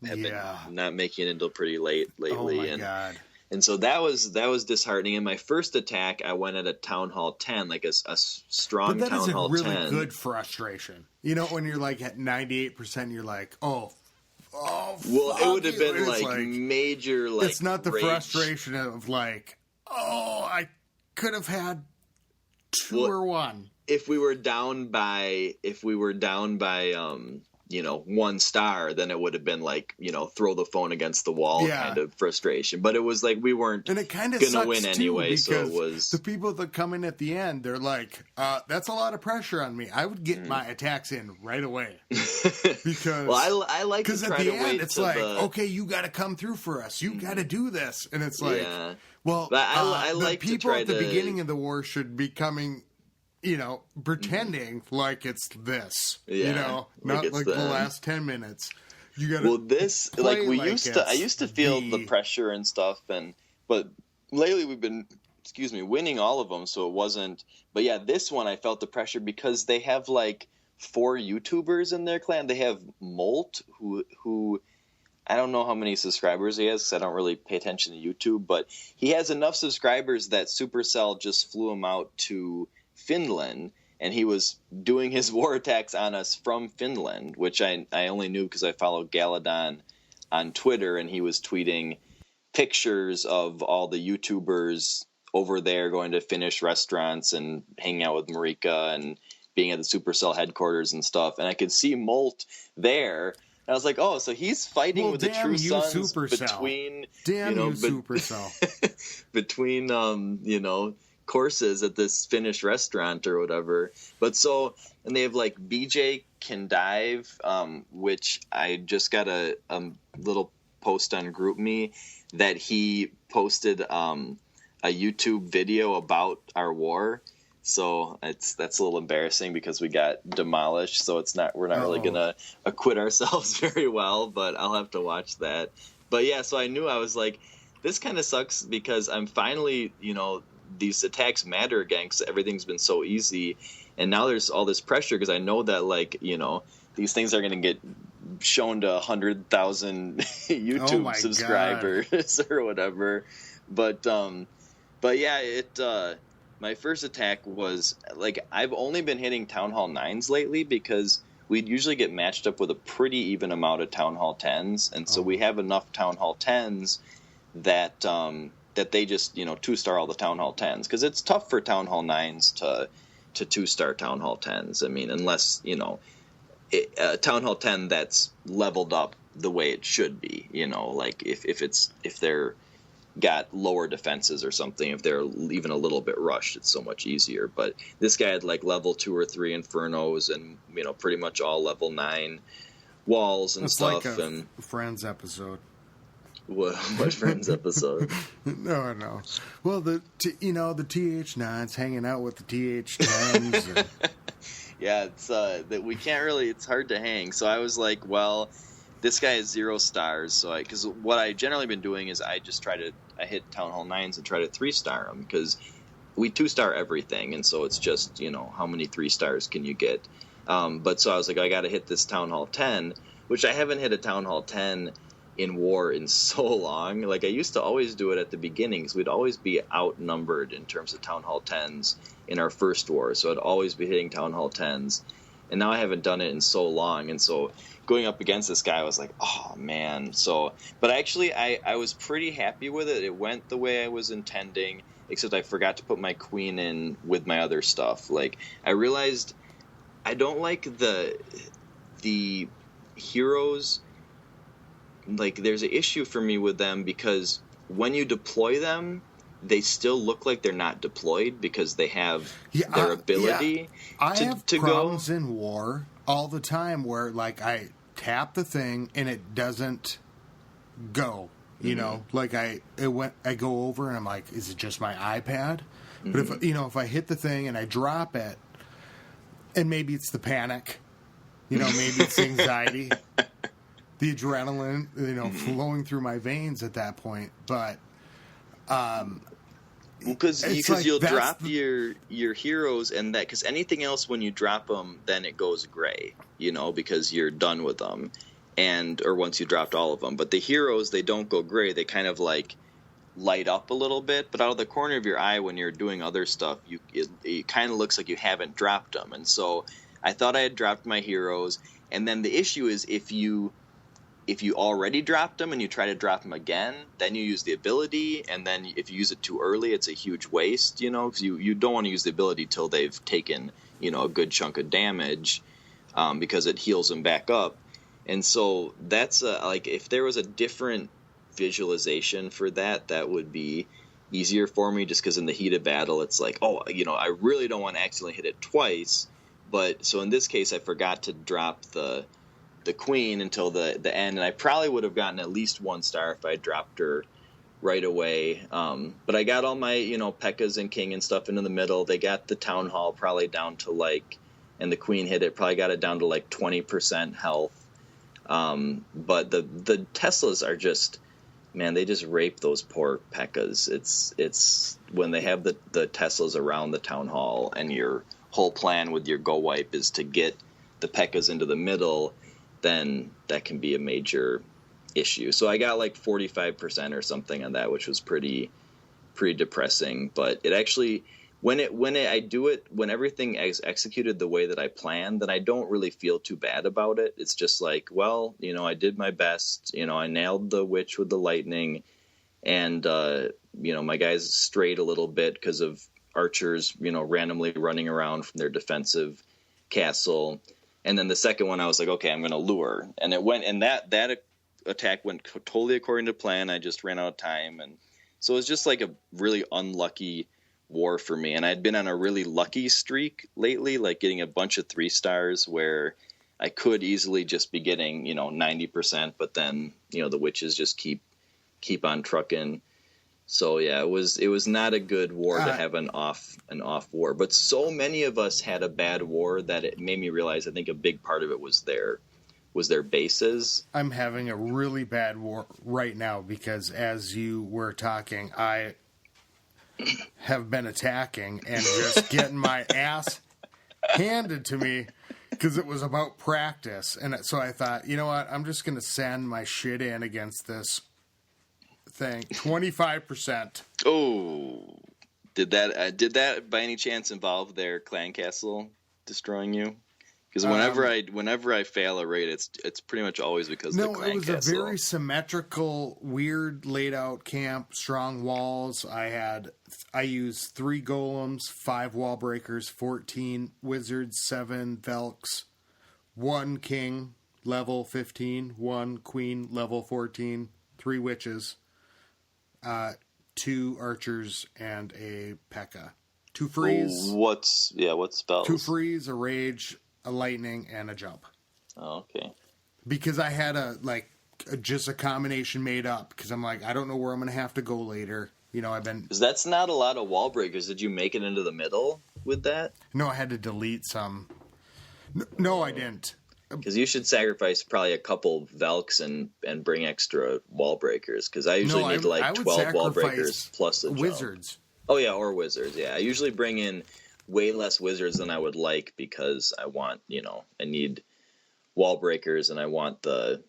have been not making it until pretty late lately. Oh my God. And so that was disheartening. In my first attack, I went at a Town Hall 10, like a strong Town Hall 10. But that is a really good frustration. When you're like at 98%, you're like, oh, well, it would have been like major, like it's not the rage. Frustration of like, oh, I could have had 2 or 1. If we were down by 1 star, then it would have been like, throw the phone against the wall kind of frustration. But it was like we weren't and it kind of gonna win anyway, so it was the people that come in at the end, they're like, that's a lot of pressure on me. I would get my attacks in right away. Because I like to try to wait. It's like, okay, you gotta come through for us. You gotta do this. And it's like well, I like the people to try at the to... beginning of the war should be coming pretending like it's this, not like the last 10 minutes. You gotta I used to feel the pressure and stuff, but lately we've been, winning all of them, so it wasn't. But yeah, this one I felt the pressure because they have like 4 YouTubers in their clan. They have Molt, who I don't know how many subscribers he has because I don't really pay attention to YouTube, but he has enough subscribers that Supercell just flew him out to Finland, and he was doing his war attacks on us from Finland, which I only knew because I follow Galadon on Twitter, and he was tweeting pictures of all the YouTubers over there going to Finnish restaurants and hanging out with Marika and being at the Supercell headquarters and stuff, and I could see Molt there. And I was like, oh, so he's fighting with the True Sons between Supercell. between courses at this Finnish restaurant or whatever. But so, and they have like BJ Can Dive, which I just got a little post on GroupMe that he posted a YouTube video about our war. So that's a little embarrassing because we got demolished. So we're not really gonna acquit ourselves very well. But I'll have to watch that. But yeah, so I knew I was like, this kind of sucks because I'm finally these attacks matter again because everything's been so easy, and now there's all this pressure because I know that these things are going to get shown to 100,000 YouTube subscribers or whatever. But yeah, my first attack was like I've only been hitting Town Hall 9s lately because we'd usually get matched up with a pretty even amount of Town Hall 10s, and so we have enough Town Hall 10s that they just 2-star all the Town Hall 10s because it's tough for Town Hall 9s to 2-star Town Hall 10s. I mean, unless a Town Hall 10 that's leveled up the way it should be. Like if they're got lower defenses or something, if they're even a little bit rushed, it's so much easier. But this guy had like level 2 or 3 Infernos and pretty much all level 9 walls and it's stuff. Like a and Friends episode. What Friends episode? No. Well, the TH9s hanging out with the TH10s. Yeah, it's that we can't really. It's hard to hang. So I was like, well, this guy has 0 stars. So because what I generally been doing is I hit Town Hall 9s and try to 3-star them because we 2-star everything, and so it's just how many 3 stars can you get? But so I was like, I got to hit this Town Hall 10, which I haven't hit a Town Hall 10 in war in so long. Like I used to always do it at the beginnings. We'd always be outnumbered in terms of Town Hall 10s in our first war, so I'd always be hitting Town Hall 10s, and now I haven't done it in so long, and so going up against this guy I was like, oh man. So but actually I was pretty happy with it. It went the way I was intending. except I forgot to put my queen in with my other stuff. Like, I realized I don't like the heroes. Like, there's an issue for me with them because when you deploy them, they still look like they're not deployed because they have their ability I have to problems go. in war all the time where, like, I tap the thing and it doesn't go. You know, like I go over and I'm like, is it just my iPad? But if I hit the thing and I drop it, and maybe it's the panic, maybe it's the anxiety, the adrenaline, flowing through my veins at that point. But because you'll drop your heroes and that, because anything else when you drop them, then it goes gray, because you're done with them, or once you dropped all of them. But the heroes, they don't go gray; they kind of like light up a little bit. But out of the corner of your eye, when you're doing other stuff, it kind of looks like you haven't dropped them. And so I thought I had dropped my heroes, and then the issue is if you already dropped them and you try to drop them again, then you use the ability, and then if you use it too early, it's a huge waste, because you don't want to use the ability till they've taken, a good chunk of damage, because it heals them back up. And so that's like, if there was a different visualization for that would be easier for me, just because in the heat of battle, it's like, I really don't want to accidentally hit it twice. But so in this case, I forgot to drop the queen until the end, and I probably would have gotten at least 1 star if I dropped her right away. But I got all my P.E.K.K.A.s and king and stuff into the middle. They got the town hall probably down to and the queen hit it, probably got it down to 20% health. But the Teslas are just, man, they just rape those poor P.E.K.K.A.s. It's when they have the Teslas around the town hall, and your whole plan with your go wipe is to get the P.E.K.K.A.s into the middle, then that can be a major issue. So I got 45% or something on that, which was pretty depressing. But it actually, when everything is executed the way that I planned, then I don't really feel too bad about it. It's just I did my best. I nailed the witch with the lightning, and my guys strayed a little bit because of archers, randomly running around from their defensive castle. And then the second one, I was like, okay, I'm going to lure. And it went, and that attack went totally according to plan. I just ran out of time. And so it was just a really unlucky war for me. And I'd been on a really lucky streak lately, getting a bunch of 3 stars where I could easily just be getting, 90%, but then, the witches just keep on trucking. So yeah, it was not a good war to have an off war, but so many of us had a bad war that it made me realize I think a big part of it was their bases. I'm having a really bad war right now because as you were talking, I have been attacking and just getting my ass handed to me because it was about practice. And so I thought, you know what, I'm just going to send my shit in against this thing. 25%. Oh, did that by any chance involve their clan castle destroying you? Because whenever I fail a raid, it's pretty much always because of the clan castle. No, it was a very symmetrical, weird laid out camp, strong walls. I used 3 golems, 5 wall breakers, 14 wizards, 7 velks, 1 king level 15, 1 queen level 14, 3 witches, 2 archers, and a P.E.K.K.A. 2 freeze. What spells? 2 freeze, a rage, a lightning, and a jump. Oh, okay. Because I had just a combination made up. Because I'm I don't know where I'm going to have to go later. Because that's not a lot of wall breakers. Did you make it into the middle with that? No, I had to delete some. No, I didn't. Because you should sacrifice probably a couple Velks and bring extra wall breakers. Because I usually need 12 wall breakers plus the wizards. Jump. Oh yeah, or wizards. Yeah, I usually bring in way less wizards than I would like because I want, I need wall breakers and I want the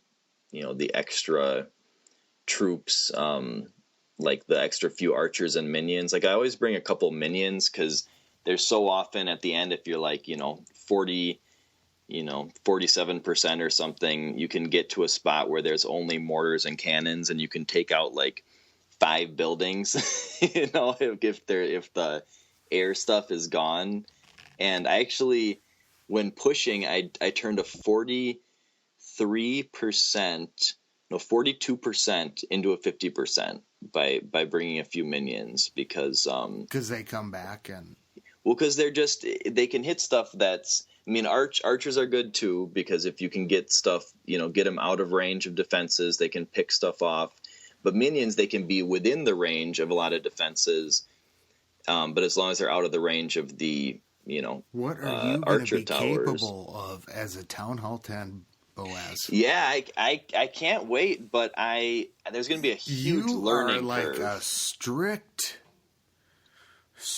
extra troops, the extra few archers and minions. I always bring a couple minions because there's so often at the end, if you're 47% or something, you can get to a spot where there's only mortars and cannons and you can take out 5 buildings, you know, if the air stuff is gone. And I actually, when pushing, I turned a 42% into a 50% by bringing a few minions because they come back and because they can hit stuff that's, I mean, archers are good too, because if you can get stuff, you know, get them out of range of defenses, they can pick stuff off. But minions, they can be within the range of a lot of defenses, but as long as they're out of the range of the, you know, what are you archer be towers capable of as a Town Hall 10 Boaz? Yeah, I can't wait, but there's going to be a huge learning curve. You are like a strict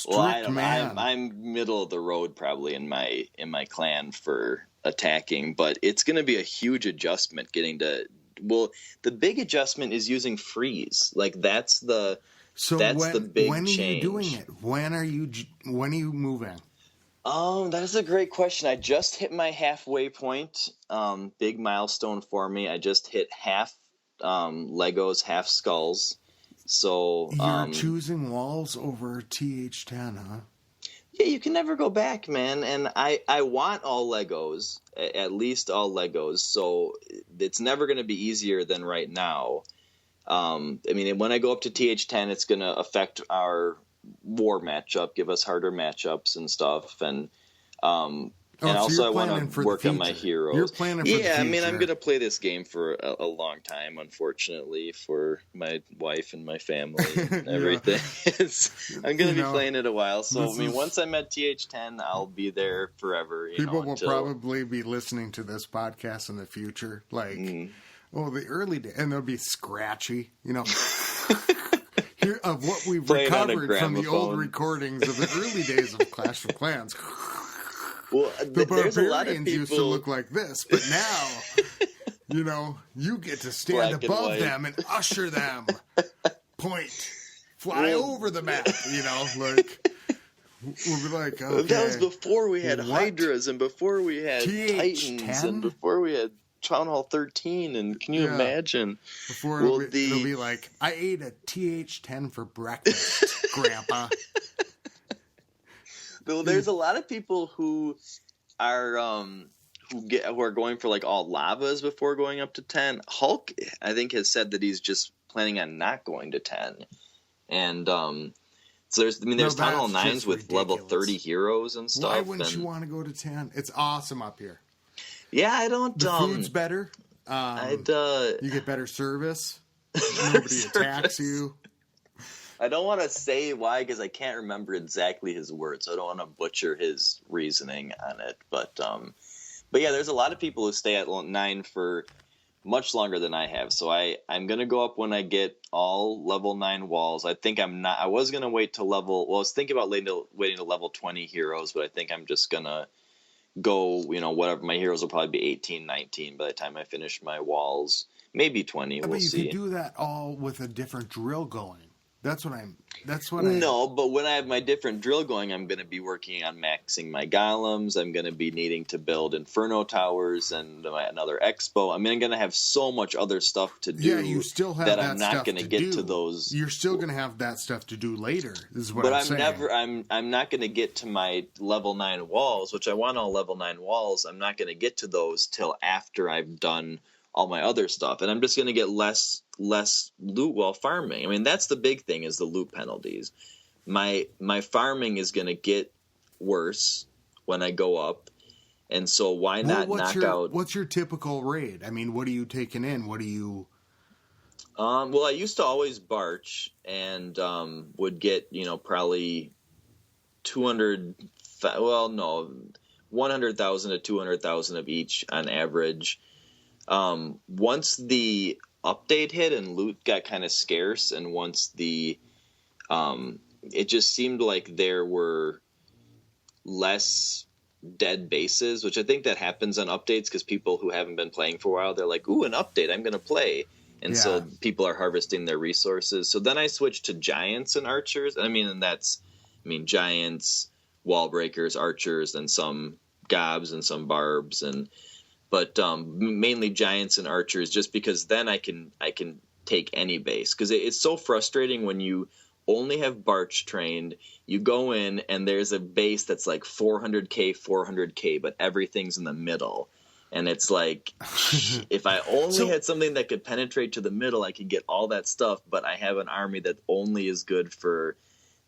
man. I'm middle of the road probably in my clan for attacking, but it's going to be a huge adjustment getting to. Well, the big adjustment is using freeze. Like that's the big when change. When are you doing it? When are you moving? That is a great question. I just hit my halfway point. Big milestone for me. I just hit half Legos, half skulls. So you're choosing walls over TH10, huh? Yeah, you can never go back, man. And I want all Legos, at least all Legos. So it's never going to be easier than right now. I mean, when I go up to TH10, it's going to affect our war matchup, give us harder matchups and stuff. And also I want to work on my heroes. You're planning for the future. I mean, I'm going to play this game for a long time, unfortunately, for my wife and my family and everything. I'm going to be playing it a while. So, I mean, once I'm at TH10, I'll be there forever. People will probably be listening to this podcast in the future. Like, the early days, and they'll be scratchy, you know. Here, of what we've recovered from the old recordings of the early days of Clash of Clans. Well, the barbarians a lot of people used to look like this, but now, you know, you get to stand above them and usher them. Point. Fly over the map, you know, like, we'll be like, okay. That was before we had Hydras and before we had Titans and before we had Town Hall 13, and can you imagine? Before it'll be like, I ate a TH10 for breakfast, Grandpa. Well, there's a lot of people who are who are going for like all lavas before going up to 10. Hulk, I think, has said that he's just planning on not going to 10. And so there's Town Hall 9s with level 30 heroes and stuff. Why wouldn't you want to go to 10? It's awesome up here. Yeah, I don't. The food's better. You get better service. Nobody attacks you. I don't want to say why because I can't remember exactly his words. So I don't want to butcher his reasoning on it. But yeah, there's a lot of people who stay at 9 for much longer than I have. So I'm going to go up when I get all level 9 walls. I think I'm not. I was going to wait till level. Well, I was thinking about waiting to level 20 heroes, but I think I'm just going to go, you know, whatever. My heroes will probably be 18, 19 by the time I finish my walls. Maybe 20. We'll see. But you could do that all with a different drill going. That's what No, but when I have my different drill going, I'm going to be working on maxing my golems. I'm going to be needing to build Inferno Towers and another Expo. I mean, I'm going to have so much other stuff to do. Yeah, you still have that I'm not going to get to those. You're still going to have that stuff to do later. Is what I'm saying. I'm not going to get to my level 9 walls, which I want all level 9 walls. I'm not going to get to those till after I've done all my other stuff, and I'm just going to get less loot while farming. I mean, that's the big thing is the loot penalties. My farming is going to get worse when I go up, and so why not knock out? What's your typical raid? I mean, what are you taking in? What do you? Well, I used to always barch and would get, you know, probably 100,000 to 200,000 of each on average. Once the update hit and loot got kind of scarce, and once it just seemed like there were less dead bases, which I think that happens on updates because people who haven't been playing for a while, they're like, ooh, an update, I'm going to play. And so people are harvesting their resources. So then I switched to giants and archers. Giants, wall breakers, archers, and some gobs and some barbs, but mainly giants and archers, just because then I can take any base, because it's so frustrating when you only have Barch trained. You go in and there's a base that's like 400k, but everything's in the middle. And it's like, if I only had something that could penetrate to the middle, I could get all that stuff. But I have an army that only is good for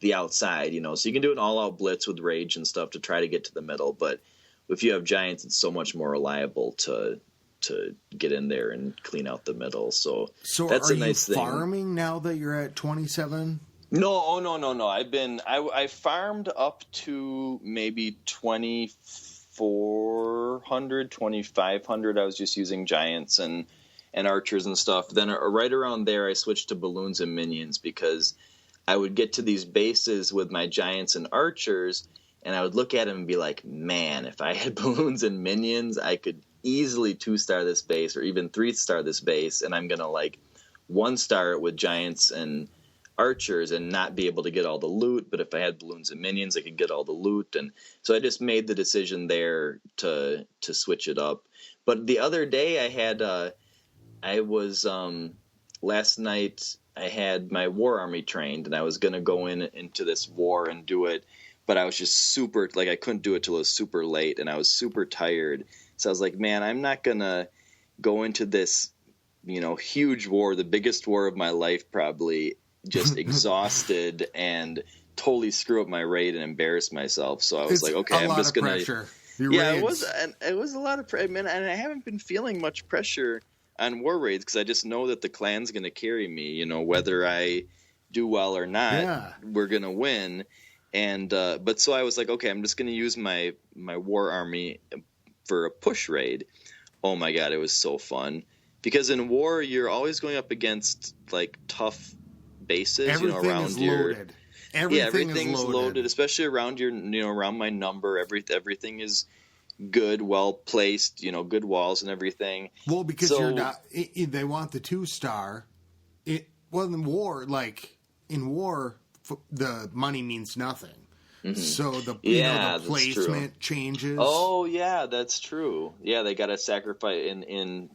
the outside, So you can do an all-out blitz with rage and stuff to try to get to the middle. But if you have giants, it's so much more reliable to get in there and clean out the middle. So that's a nice thing. Are you farming now that you're at 27? No. I farmed up to maybe 2,400, 2,500. I was just using giants and archers and stuff. Then right around there, I switched to balloons and minions, because I would get to these bases with my giants and archers, and I would look at them and be like, man, if I had balloons and minions, I could easily 2-star this base or even 3-star this base, and I'm going to 1-star it with giants and archers and not be able to get all the loot. But if I had balloons and minions, I could get all the loot. And so I just made the decision there to switch it up. But the other day last night I had my war army trained, and I was going to go into this war and do it. But I was just super, I couldn't do it till it was super late, and I was super tired. So I was like, man, I'm not going to go into this, huge war, the biggest war of my life probably, just exhausted and totally screw up my raid and embarrass myself. So I was like, okay, I'm just going to. Yeah, it was a lot of pressure. And I haven't been feeling much pressure on war raids, because I just know that the clan's going to carry me, whether I do well or not, we're going to win. And but so I was like, okay, I'm just going to use my war army for a push raid. Oh my God, it was so fun, because in war you're always going up against tough bases. Everything around is your loaded. Everything's loaded, especially around your around my number. Everything is good, well placed. Good walls and everything. Well, because you're not. They want the 2-star. In war, the money means nothing. Mm-hmm. So the placement changes. Oh yeah, that's true. Yeah, they got to sacrifice in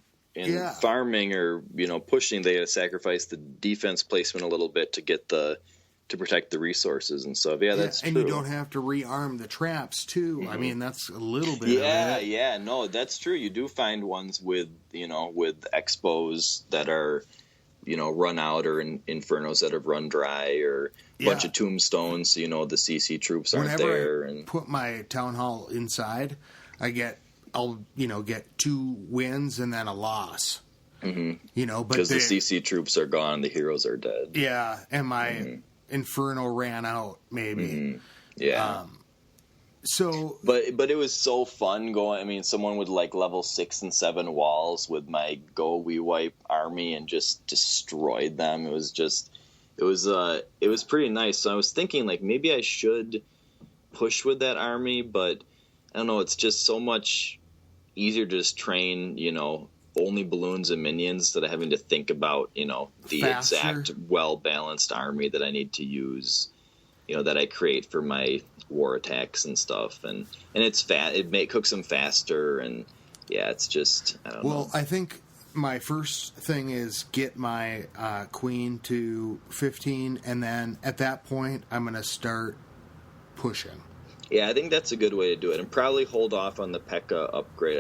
farming or pushing. They got to sacrifice the defense placement a little bit to get to protect the resources and stuff. Yeah, that's true. And you don't have to rearm the traps too. Mm-hmm. I mean, that's a little bit. Yeah. No, that's true. You do find ones with with expos that are run out, or infernos that have run dry, or a bunch of tombstones. So, the CC troops aren't there. I put my town hall inside, I'll get 2 wins and then a loss. Mm-hmm. Because the CC troops are gone, the heroes are dead. Yeah, and my Inferno ran out, maybe. Mm-hmm. Yeah. But it was so fun going. I mean, someone with level 6 and 7 walls with my Go We Wipe army and just destroyed them. It was pretty nice. So I was thinking maybe I should push with that army, but I don't know. It's just so much easier to just train, only balloons and minions instead of having to think about, the faster, exact well-balanced army that I need to use, that I create for my war attacks and stuff. And it's it cooks them faster. And yeah, it's just, I don't know. Well, I think my first thing is get my queen to 15. And then at that point, I'm going to start pushing. Yeah, I think that's a good way to do it. And probably hold off on the P.E.K.K.A. upgrade.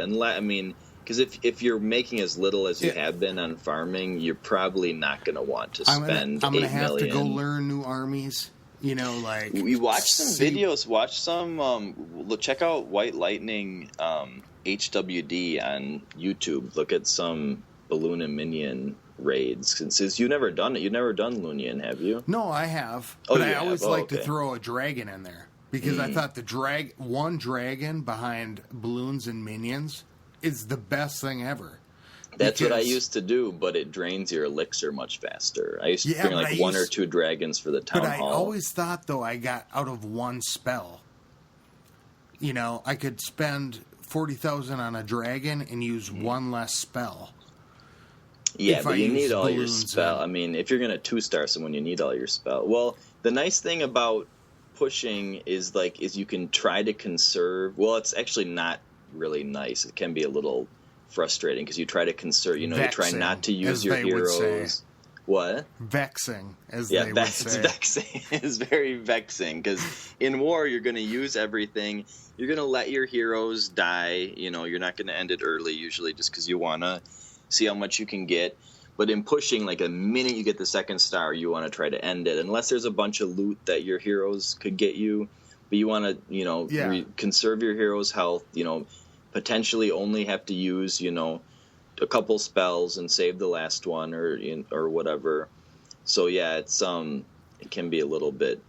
Because if you're making as little as you have been on farming, you're probably not going to want to spend I'm going to have million. to go learn new armies. We watch some videos. Watch some. Check out White Lightning HWD on YouTube. Look at some balloon and minion raids. Since you've never done it, you've never done Lunian, have you? No, I have. But I always like to throw a dragon in there, because I thought one dragon behind balloons and minions is the best thing ever. That's what I used to do, but it drains your elixir much faster. I used to bring 1 or 2 dragons for the town hall. But I always thought, though, I got out of 1 spell. I could spend 40,000 on a dragon and use 1 less spell. Yeah, but you need all your spell. If you're going to 2-star someone, you need all your spell. Well, the nice thing about pushing is you can try to conserve. Well, it's actually not really nice. It can be a little frustrating because you try to conserve. You try not to use your heroes. What? Vexing, as they would say. It's vexing. It's very vexing because in war you're going to use everything. You're going to let your heroes die. You know, you're not going to end it early usually just because you want to see how much you can get. But in pushing, like the minute you get the second star, you want to try to end it. Unless there's a bunch of loot that your heroes could get you. But you want to, you know, conserve your heroes' health, you know, potentially only have to use, you know, a couple spells and save the last one or whatever. So yeah, it's it can be a little bit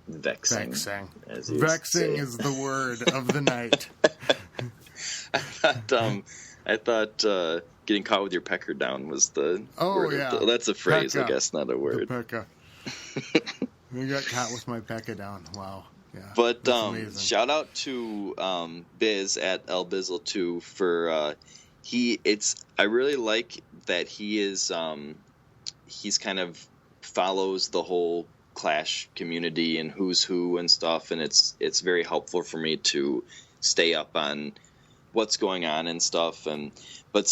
vexing. Vexing is the word of the night. I thought getting caught with your pecker down was the word. Yeah. That's a phrase, Pekka. I guess, not a word. The Pekka. You got caught with my Pekka down. Wow. Yeah. But shout out to Biz at LBizzle2 for I really like that he is he's kind of follows the whole Clash community and who's who and stuff, and it's very helpful for me to stay up on what's going on and stuff. But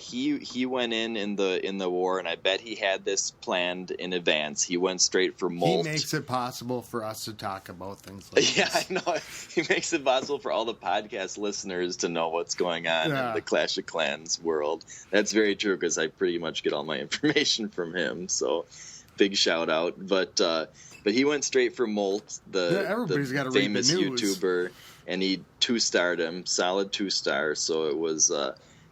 he went in the war, and I bet he had this planned in advance. He went straight for Molt. He makes it possible for us to talk about things like yeah, this. I know. He makes it possible for all the podcast listeners to know what's going on in the Clash of Clans world. That's very true because I pretty much get all my information from him. So big shout out. But he went straight for Molt, everybody's got to famous read the news. YouTuber, and he 2-starred him, solid 2-star. So it was,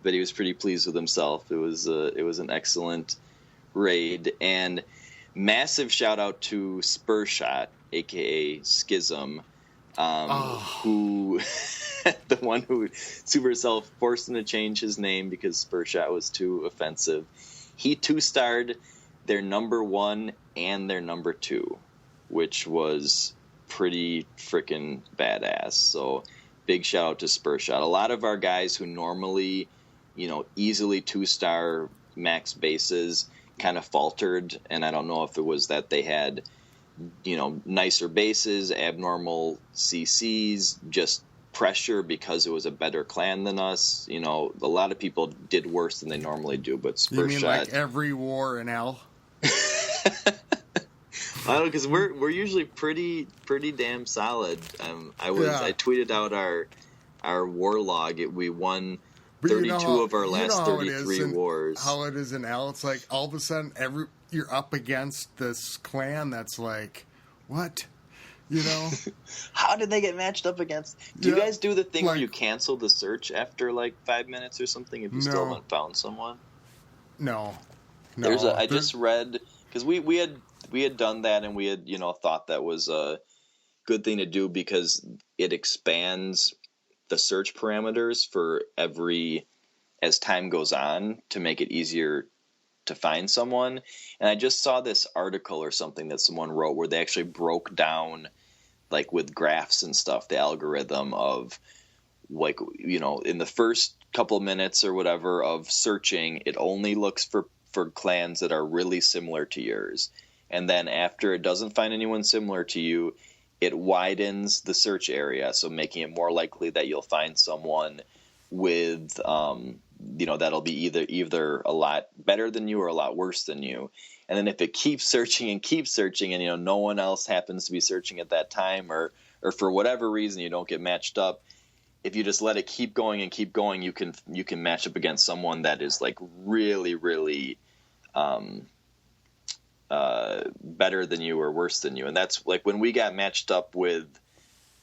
but he was pretty pleased with himself. It was an excellent raid, and massive shout out to Spurshot, aka Schism, who the one who Supercell forced him to change his name because Spurshot was too offensive. He 2-starred their number 1 and their number 2, which was pretty freaking badass. So big shout out to Spurshot. A lot of our guys who normally, you know, easily 2-star max bases kind of faltered, and I don't know if it was that they had, you know, nicer bases, abnormal CCs, just pressure because it was a better clan than us. You know, a lot of people did worse than they normally do, but Spurshot... You mean like every war in L? I don't know, because we're usually pretty damn solid. I tweeted out our war log. We won 32 of our last 33 wars. How it is in L? It's like all of a sudden you're up against this clan that's like, what? You know? How did they get matched up against? Do you guys do the thing where you cancel the search after like 5 minutes or something if you still haven't found someone? No. I just read, because we had done that, and we had, you know, thought that was a good thing to do because it expands the search parameters for as time goes on to make it easier to find someone. And I just saw this article or something that someone wrote where they actually broke down, like with graphs and stuff, the algorithm of, like, you know, in the first couple minutes or whatever of searching, it only looks for clans that are really similar to yours. And then after it doesn't find anyone similar to you, it widens the search area, so making it more likely that you'll find someone with, you know, that'll be either a lot better than you or a lot worse than you. And then if it keeps searching and, you know, no one else happens to be searching at that time, or for whatever reason you don't get matched up, if you just let it keep going, you can match up against someone that is like really, really better than you or worse than you. And that's like when we got matched up with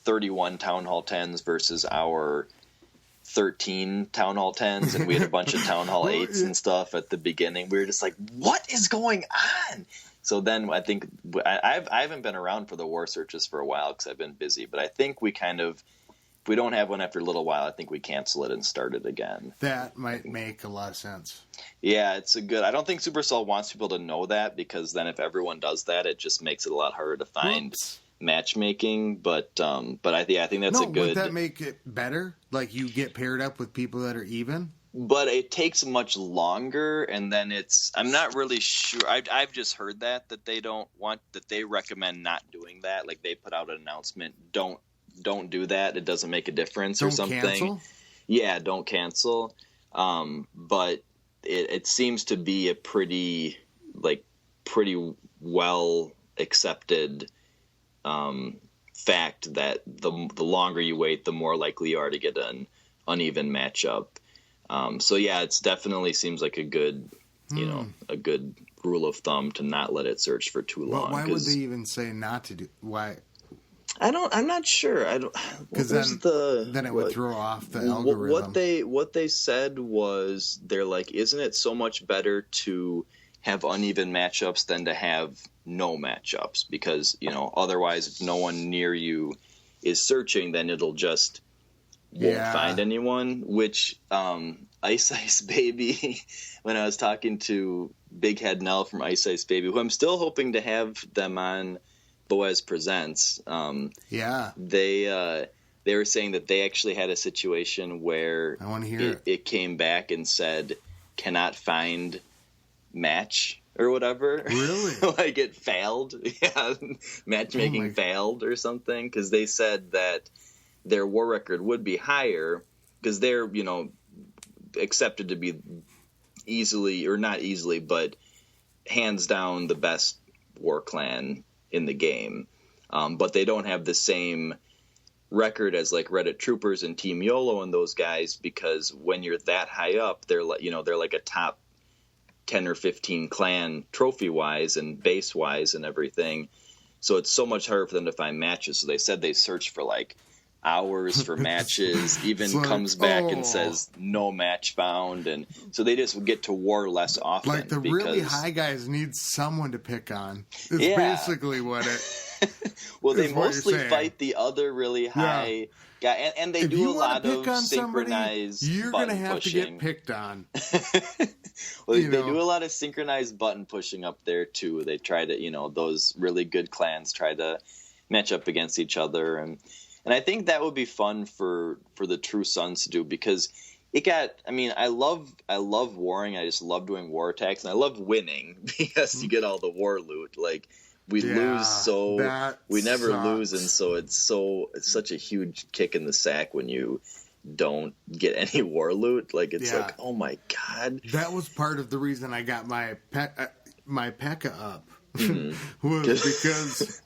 31 Town Hall 10s versus our 13 Town Hall 10s, and we had a bunch of Town Hall 8s and stuff at the beginning. We were just like, what is going on? So then I think I haven't been around for the war searches for a while because I've been busy, but I think we kind of, if we don't have one after a little while, I think we cancel it and start it again. That might make a lot of sense. Yeah, it's a good... I don't think Supercell wants people to know that, because then if everyone does that, it just makes it a lot harder to find matchmaking. But I think that's a good... Would that make it better? Like you get paired up with people that are even? But it takes much longer, and then it's... I'm not really sure. I've just heard that they don't want... that they recommend not doing that. Like they put out an announcement, don't do that. It doesn't make a difference or something. Cancel? Yeah, don't cancel. But it seems to be a pretty like pretty well accepted fact that the longer you wait, the more likely you are to get an uneven matchup. So yeah, it's definitely seems like a good, a good rule of thumb to not let it search for too long. But why would they even say not to do? Why? I'm not sure. Because then it would throw off the algorithm. What they said was they're like, isn't it so much better to have uneven matchups than to have no matchups? Because otherwise, if no one near you is searching, then it'll just won't find anyone. Which Ice Baby, when I was talking to Big Head Nell from Ice Baby, who I'm still hoping to have them on Boaz Presents. They were saying that they actually had a situation where I want to hear it came back and said cannot find match or whatever. Really? Like it failed. Yeah, matchmaking failed or something, because they said that their war record would be higher because they're accepted to be easily, or not easily, but hands down the best war clan in the game, but they don't have the same record as like Reddit Troopers and Team YOLO and those guys, because when you're that high up, they're like a top 10 or 15 clan trophy wise and base wise and everything. So it's so much harder for them to find matches. So they said they searched for like hours for matches, even comes back and says no match found, and so they just get to war less often. Like the really high guys need someone to pick on. Is basically what it. Well, they mostly fight the other really high guy, and they do a lot of synchronized. You're going to have to get picked on. Well, they do a lot of synchronized button pushing up there too. They try to, those really good clans try to match up against each other, and I think that would be fun for the True Sons to do, because I love warring. I just love doing war attacks, and I love winning because you get all the war loot. Like we lose, so we never lose, and so it's such a huge kick in the sack when you don't get any war loot. Like it's like, oh my god. That was part of the reason I got my P.E.K.K.A. up. Was because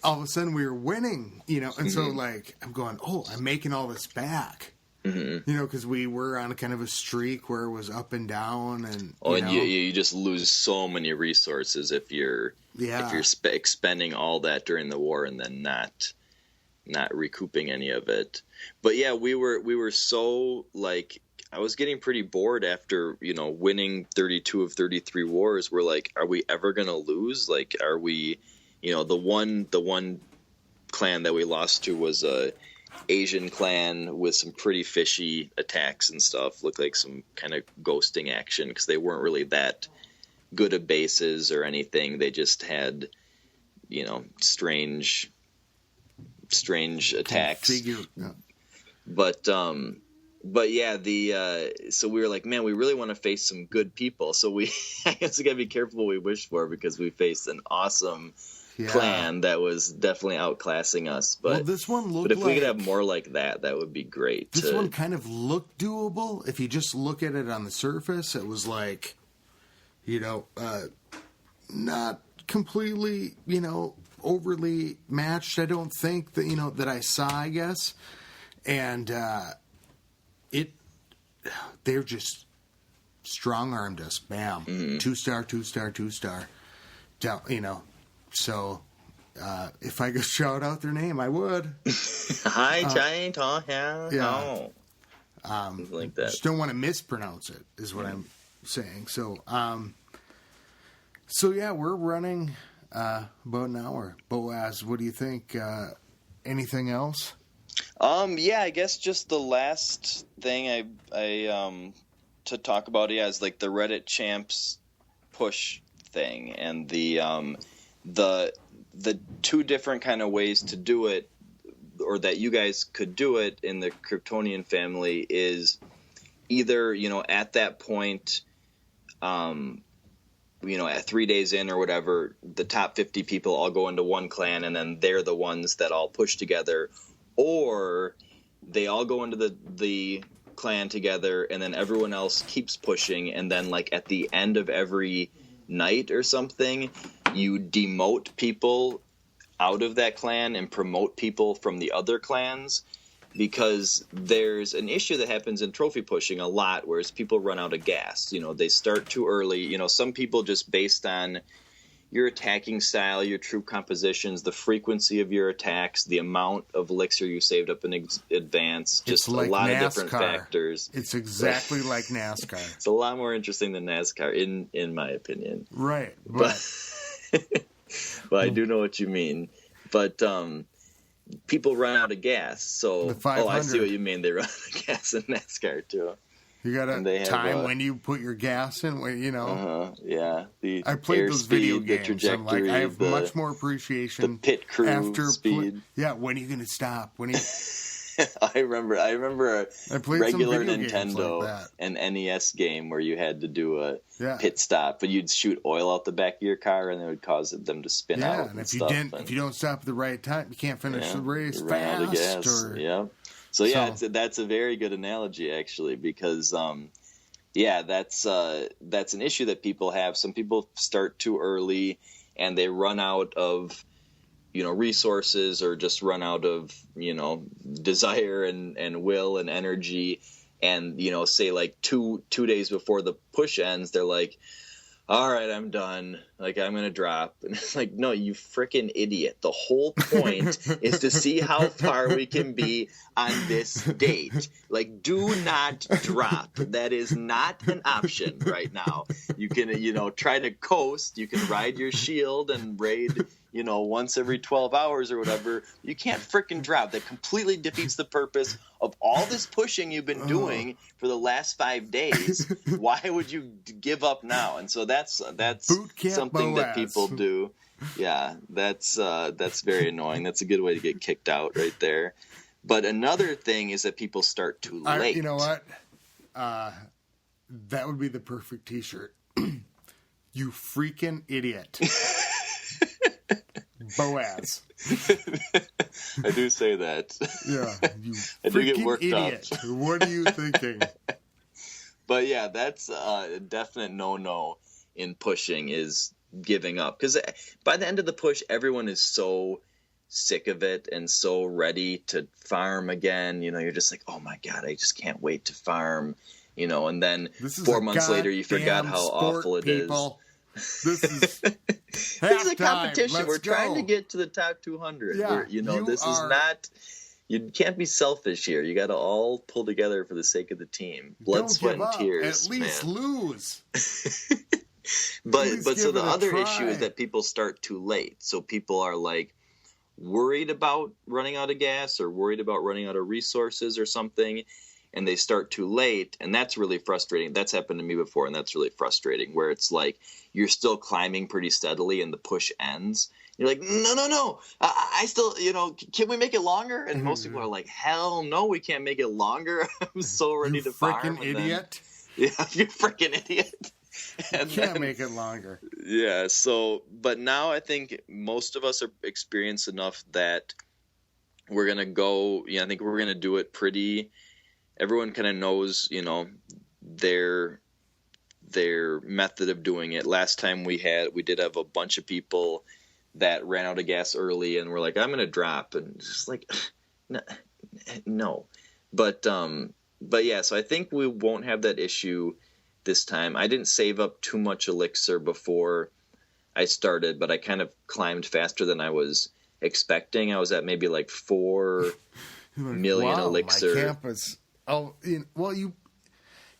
all of a sudden we were winning, and so like I'm going, I'm making all this back, because we were on a kind of a streak where it was up and down, and you just lose so many resources if you're expending all that during the war and then not recouping any of it. But yeah, we were so like, I was getting pretty bored after, winning 32 of 33 wars. We're like, are we ever going to lose? Like, are we, the one clan that we lost to was a Asian clan with some pretty fishy attacks and stuff. Looked like some kind of ghosting action, because they weren't really that good at bases or anything. They just had, strange attacks. But yeah, so we were like, man, we really want to face some good people. So I guess we gotta be careful what we wish for, because we faced an awesome clan that was definitely outclassing us. But this one looked. But if we could have more like that, that would be great. This one kind of looked doable. If you just look at it on the surface, it was like, not completely, overly matched. I don't think that that I saw. I guess, and they're just strong-armed us. Bam. 2-star, 2-star, 2-star. Down, so if I could shout out their name, I would. Hi, Giant. Yeah. Like that. Just don't want to mispronounce it, is what I'm saying. So, yeah, we're running about an hour. Boaz, what do you think? Anything else? Yeah, I guess just the last thing I to talk about is like the Reddit champs push thing, and the two different kind of ways to do it, or that you guys could do it in the Kryptonian family, is either, at that point, at 3 days in or whatever, the top 50 people all go into one clan, and then they're the ones that all push together. Or they all go into the clan together, and then everyone else keeps pushing, and then like at the end of every night or something, you demote people out of that clan and promote people from the other clans, because there's an issue that happens in trophy pushing a lot, whereas people run out of gas. They start too early. Some people, just based on your attacking style, your troop compositions, the frequency of your attacks, the amount of elixir you saved up in advance, just like a lot NASCAR. Of different factors. It's exactly like NASCAR. It's a lot more interesting than NASCAR, in my opinion. Right. But I do know what you mean. But people run out of gas. So, I see what you mean. They run out of gas in NASCAR, too. You got to time when you put your gas in, yeah. I played those video games. I'm like, I have much more appreciation. The pit crew after speed. When are you going to stop? I remember I played regular some Nintendo like and NES game where you had to do a pit stop, but you'd shoot oil out the back of your car and it would cause them to spin out. And if you don't stop at the right time, you can't finish the race fast. Out of gas. So that's a very good analogy, actually, because that's an issue that people have. Some people start too early and they run out of resources, or just run out of desire and will and energy, and say like two days before the push ends, they're like, all right, I'm done. Like, I'm going to drop. And it's like, no, you freaking idiot. The whole point is to see how far we can be on this date. Like, do not drop. That is not an option right now. You can, try to coast. You can ride your shield and raid, once every 12 hours or whatever. You can't freaking drop. That completely defeats the purpose of all this pushing you've been doing for the last 5 days. Why would you give up now? And so that's something that people do. Yeah, that's very annoying. That's a good way to get kicked out right there. But another thing is that people start too late. You know what? That would be the perfect T-shirt. You freaking idiot. Boaz. I do say that. Yeah, you I do get worked idiot. Up. What are you thinking? But yeah, that's a definite no in pushing, is giving up. Because by the end of the push, everyone is so sick of it and so ready to farm again. You're just like, oh my God, I just can't wait to farm. And then 4 months later, you forgot how awful it is. This is this is a competition. We're trying to get to the top 200. Yeah, this is not. You can't be selfish here. You got to all pull together for the sake of the team. Blood, sweat, and tears. At least lose. But so the other issue is that people start too late. So people are like worried about running out of gas, or worried about running out of resources or something, and they start too late, and that's really frustrating. That's happened to me before, and that's really frustrating, where it's like you're still climbing pretty steadily and the push ends. You're like, no, I still, can we make it longer? And most people are like, hell no, we can't make it longer. I'm so ready to farm. You freaking idiot. Yeah, you freaking idiot. You can't make it longer. Yeah, but now I think most of us are experienced enough that we're going to go, I think we're going to do it pretty. Everyone kind of knows, their method of doing it. Last time we did have a bunch of people that ran out of gas early and were like, I'm going to drop. And it's just like, no. But yeah, so I think we won't have that issue this time. I didn't save up too much elixir before I started, but I kind of climbed faster than I was expecting. I was at maybe like 4 million elixir. My campus. Oh, well, you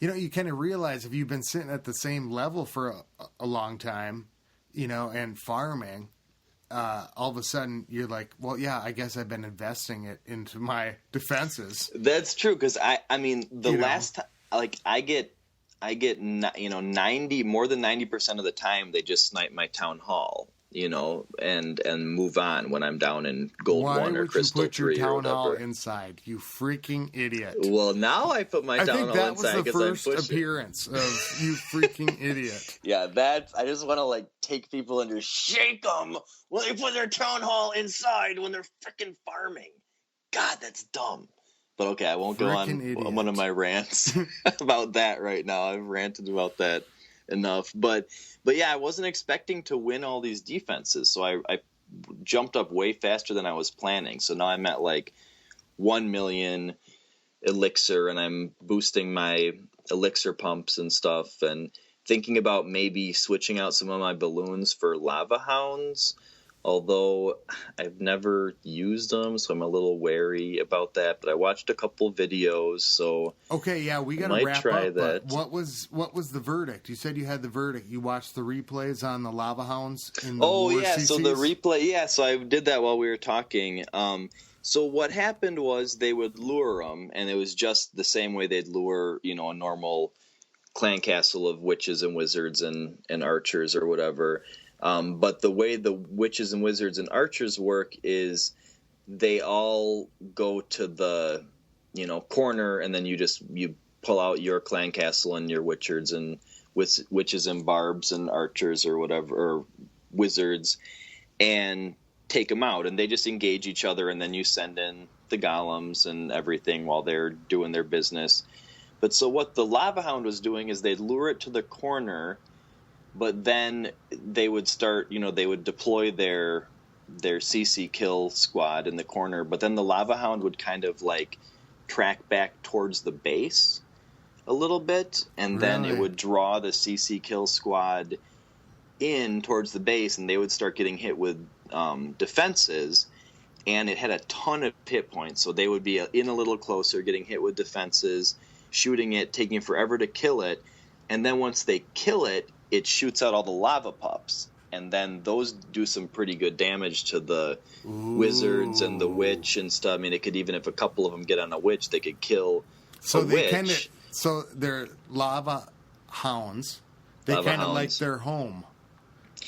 kind of realize if you've been sitting at the same level for a long time, and farming, all of a sudden you're like, well, yeah, I guess I've been investing it into my defenses. That's true, because last time, like I get 90, more than 90% of the time they just snipe my town hall, and move on when I'm down in Gold 1 or Crystal 3 or whatever. Why would you put your town hall inside, you freaking idiot? Well, now I put my town hall inside because I'm pushing. I think that was the first appearance of you freaking idiot. Yeah, I just want to take people and just shake them when they put their town hall inside when they're freaking farming. God, that's dumb. But okay, I won't go on one of my rants about that right now. I've ranted about that enough. But yeah, I wasn't expecting to win all these defenses, so I jumped up way faster than I was planning. So now I'm at like 1 million elixir, and I'm boosting my elixir pumps and stuff, and thinking about maybe switching out some of my balloons for lava hounds. Although I've never used them, so I'm a little wary about that. But I watched a couple videos, so okay, yeah, we got to wrap up. But what was the verdict? You said you had the verdict. You watched the replays on the lava hounds. In the CCs? So the replay, so I did that while we were talking. So what happened was they would lure them, and it was just the same way they'd lure, a normal clan castle of witches and wizards and archers or whatever. But the way the witches and wizards and archers work is they all go to the, corner, and then you pull out your clan castle and your witches and barbs and archers or whatever, or wizards, and take them out. And they just engage each other, and then you send in the golems and everything while they're doing their business. But so what the lava hound was doing is they'd lure it to the corner, but then they would start, they would deploy their CC kill squad in the corner, but then the lava hound would kind of like track back towards the base a little bit, and then it would draw the CC kill squad in towards the base, and they would start getting hit with defenses, and it had a ton of hit points, so they would be in a little closer, getting hit with defenses, shooting it, taking forever to kill it, and then once they kill it, it shoots out all the lava pups, and then those do some pretty good damage to the wizards and the witch and stuff. I mean, it could, even if a couple of them get on a witch, they could kill a witch. So they're lava hounds. They kind of like their home.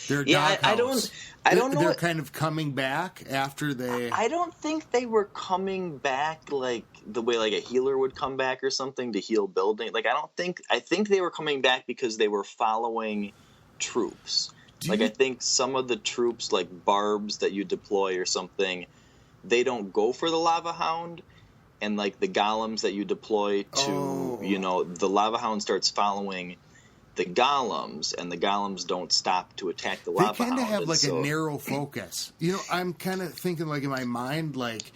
Their dog house. I don't know. They're kind of coming back after they. I don't think they were coming back like the way like a healer would come back or something to heal building. Like I think they were coming back because they were following troops. I think some of the troops, like barbs that you deploy or something, they don't go for the lava hound, and like the golems that you deploy to, the lava hound starts following the golems, and the golems don't stop to attack the lava hound. They kind of have like a narrow focus. I'm kind of thinking like in my mind, like,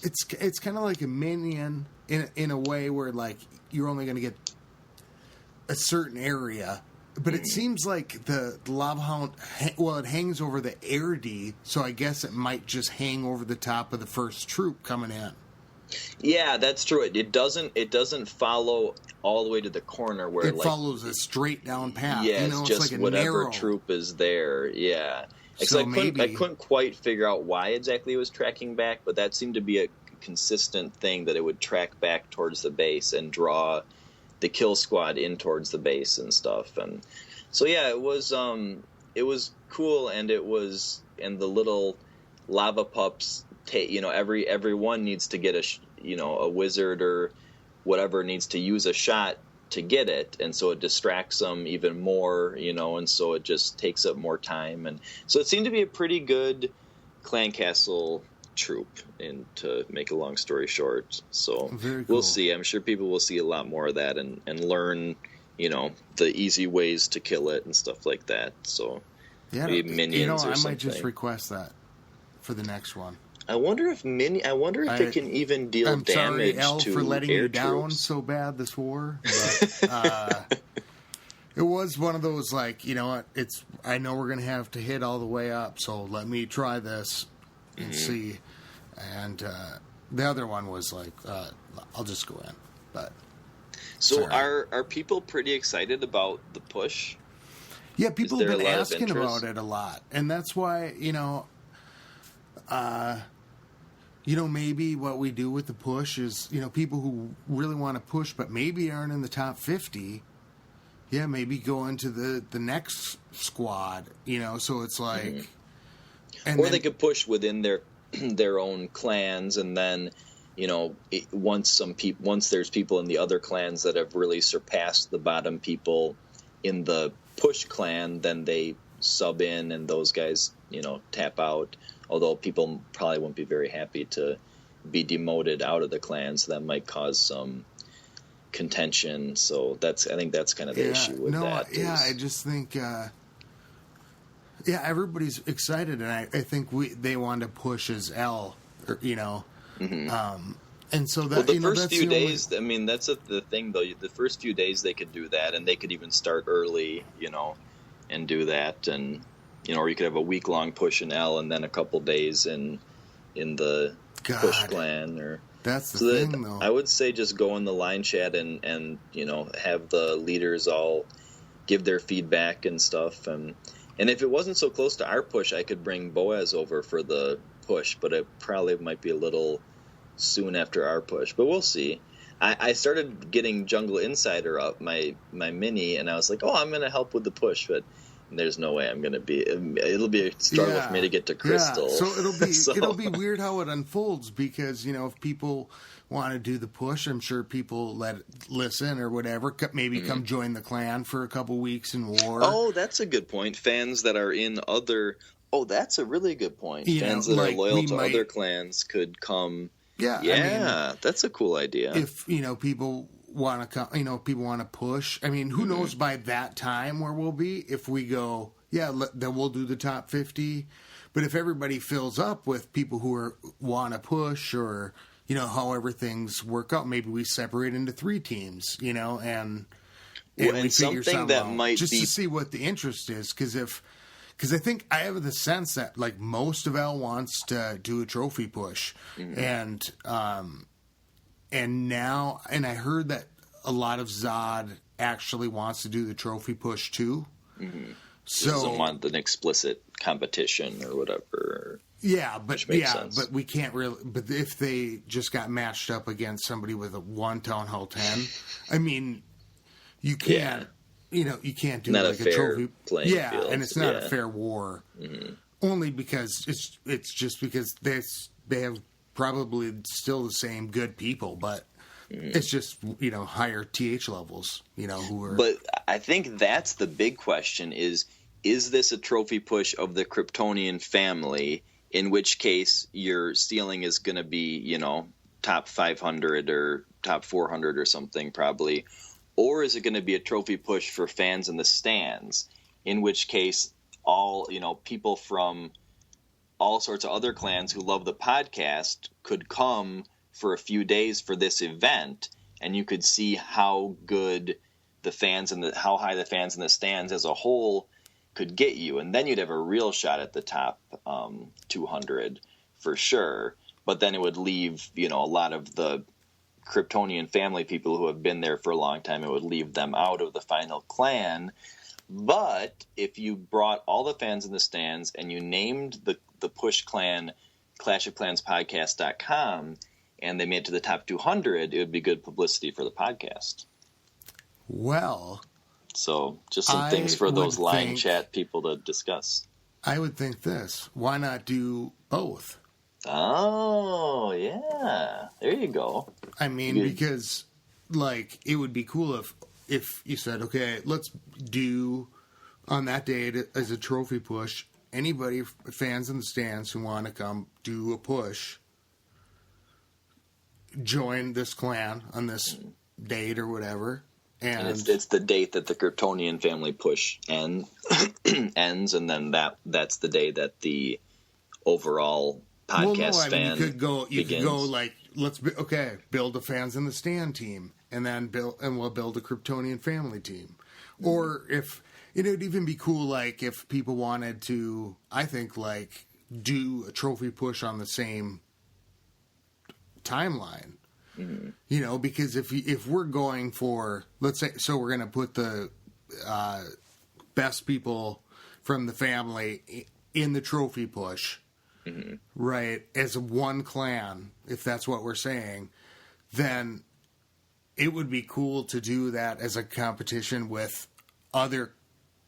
it's kind of like a minion in a way where like you're only going to get a certain area. But it seems like the lava hound, it hangs over the air D, so I guess it might just hang over the top of the first troop coming in. Yeah, that's true. It doesn't follow all the way to the corner where it follows a straight down path. Yeah, it's just like whatever narrow troop is there. Yeah, so I couldn't quite figure out why exactly it was tracking back, but that seemed to be a consistent thing, that it would track back towards the base and draw the kill squad in towards the base and stuff. And so yeah, it was cool, and the little lava pups. Every one needs to get a wizard or whatever needs to use a shot to get it, and so it distracts them even more, and so it just takes up more time, and so it seemed to be a pretty good clan castle troop. And to make a long story short, so we'll see. I'm sure people will see a lot more of that and learn, the easy ways to kill it and stuff like that. So yeah, maybe minions or something. I might just request that for the next one. I wonder if it can even deal damage to for letting air you down troops. so bad this war. But, it was one of those like, I know we're going to have to hit all the way up, so let me try this and see. And the other one was like, I'll just go in. But so are people pretty excited about the push? Yeah, people have been asking about it a lot, and that's why maybe what we do with the push is, people who really want to push but maybe aren't in the top 50, maybe go into the next squad, so it's like... And or they could push within their own clans, and then, once there's people in the other clans that have really surpassed the bottom people in the push clan, then they sub in, and those guys, tap out. Although people probably won't be very happy to be demoted out of the clan, so that might cause some contention. So I think that's kind of the issue with that. I just think, everybody's excited, and I think they want to push as L, or, and so that the first few days. I mean, that's the thing though. The first few days they could do that, and they could even start early, and do that, and or you could have a week-long push in L, and then a couple days in the push clan, or that's the thing though. I would say just go in the line chat and have the leaders all give their feedback and stuff, and if it wasn't so close to our push, I could bring Boaz over for the push, but it probably might be a little soon after our push, but we'll see. I started getting Jungle Insider up, my mini, and I was like, I'm going to help with the push, but there's no way I'm going to be. It'll be a struggle for me to get to Crystal. Yeah. So it'll be weird how it unfolds, because if people want to do the push, I'm sure people listen or whatever. Maybe come join the clan for a couple weeks in War. Oh, that's a good point. Fans that are in other. Oh, that's a really good point. Fans that are loyal to other clans could come. Yeah, I mean, that's a cool idea. If people want to come, people want to push. I mean, who knows by that time where we'll be? If we go, then we'll do the top 50. But if everybody fills up with people who want to push, or however things work out, maybe we separate into 3 teams, and we figure something that might just to see what the interest is, because I think I have the sense that like most of L wants to do a trophy push, and I heard that a lot of Zod actually wants to do the trophy push too. So doesn't want an explicit competition or whatever. Yeah, but but we can't really. But if they just got matched up against somebody with a 1 Town Hall 10, I mean, you can't. Yeah. You can't do not like a trophy playing field. And it's not a fair war. Only because it's just because they have probably still the same good people, but it's just higher TH levels. Who are. But I think that's the big question: is this a trophy push of the Kryptonian family? In which case, your ceiling is going to be top 500 or top 400 or something probably. Or is it going to be a trophy push for fans in the stands? In which case, all people from all sorts of other clans who love the podcast could come for a few days for this event, and you could see how good the fans how high the fans in the stands as a whole could get you, and then you'd have a real shot at the top 200 for sure. But then it would leave a lot of the Kryptonian family people who have been there for a long time. It would leave them out of the final clan. But if you brought all the fans in the stands and you named the push clan clashofclanspodcast.com, and they made it to the top 200, it would be good publicity for the podcast. Well, so just some things for those line chat people to discuss. I would think this: why not do both? Oh, yeah. There you go. I mean, because, like, it would be cool if you said, okay, let's do, on that day as a trophy push, anybody, fans in the stands who want to come do a push, join this clan on this date or whatever. And it's the date that the Kryptonian family push ends, and then that's the day that the overall podcast fan you could go like, build a fans in the stand team, and then we'll build a Kryptonian family team. Or if it'd even be cool, like if people wanted to, I think, like do a trophy push on the same timeline. Because if we're going for, let's say, so we're going to put the best people from the family in the trophy push. Right, as one clan, if that's what we're saying, then it would be cool to do that as a competition with other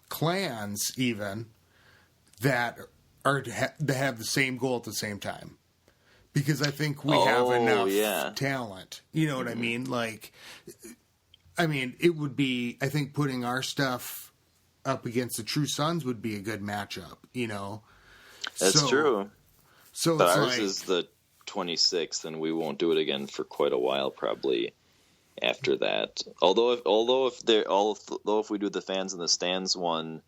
clans, even that have the same goal at the same time. Because I think we have enough talent. You know what I mean? Like, it would be, I think putting our stuff up against the True Sons would be a good matchup. That's true. So but it's ours is the 26th, and we won't do it again for quite a while, probably. after that. If we do the fans in the stands one,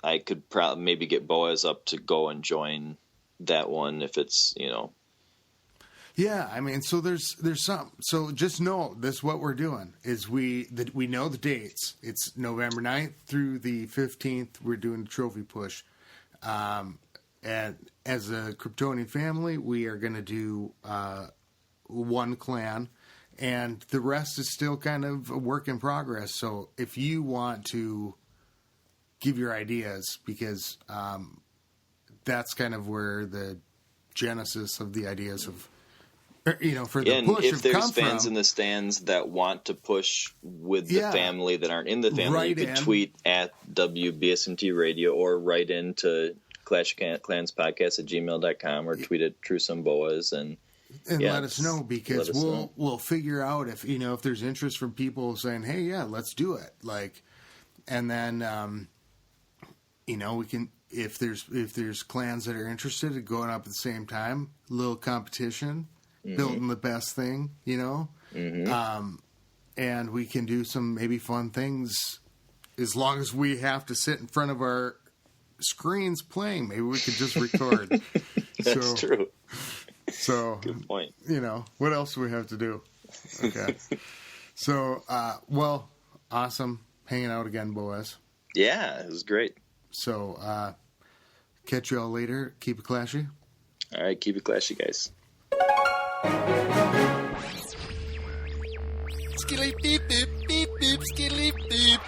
I could probably maybe get Boaz up to go and join that one if it's. Yeah, I mean, so there's some. So just know this: what we're doing is we know the dates. It's November 9th through the 15th. We're doing the trophy push, and as a Kryptonian family, we are going to do one clan, and the rest is still kind of a work in progress. So if you want to give your ideas, because that's kind of where the genesis of the ideas of. For the push if there's come fans from, in the stands that want to push with the family that aren't in the family, you could tweet at WBSMT Radio or write into Clashy Clans Podcast at gmail.com or tweet at Truesome Boaz and let us know, because we'll figure out if if there's interest from people saying, hey, yeah, let's do it, and then we can, if there's clans that are interested in going up at the same time, a little competition. Building the best thing, and we can do some maybe fun things as long as we have to sit in front of our screens playing. Maybe we could just record. That's true. So, good point. What else do we have to do? Okay. So, awesome hanging out again, Boaz. Yeah, it was great. So, catch you all later. Keep it clashy. All right, keep it clashy, guys. Skilly beep beep beep beep skilly beep.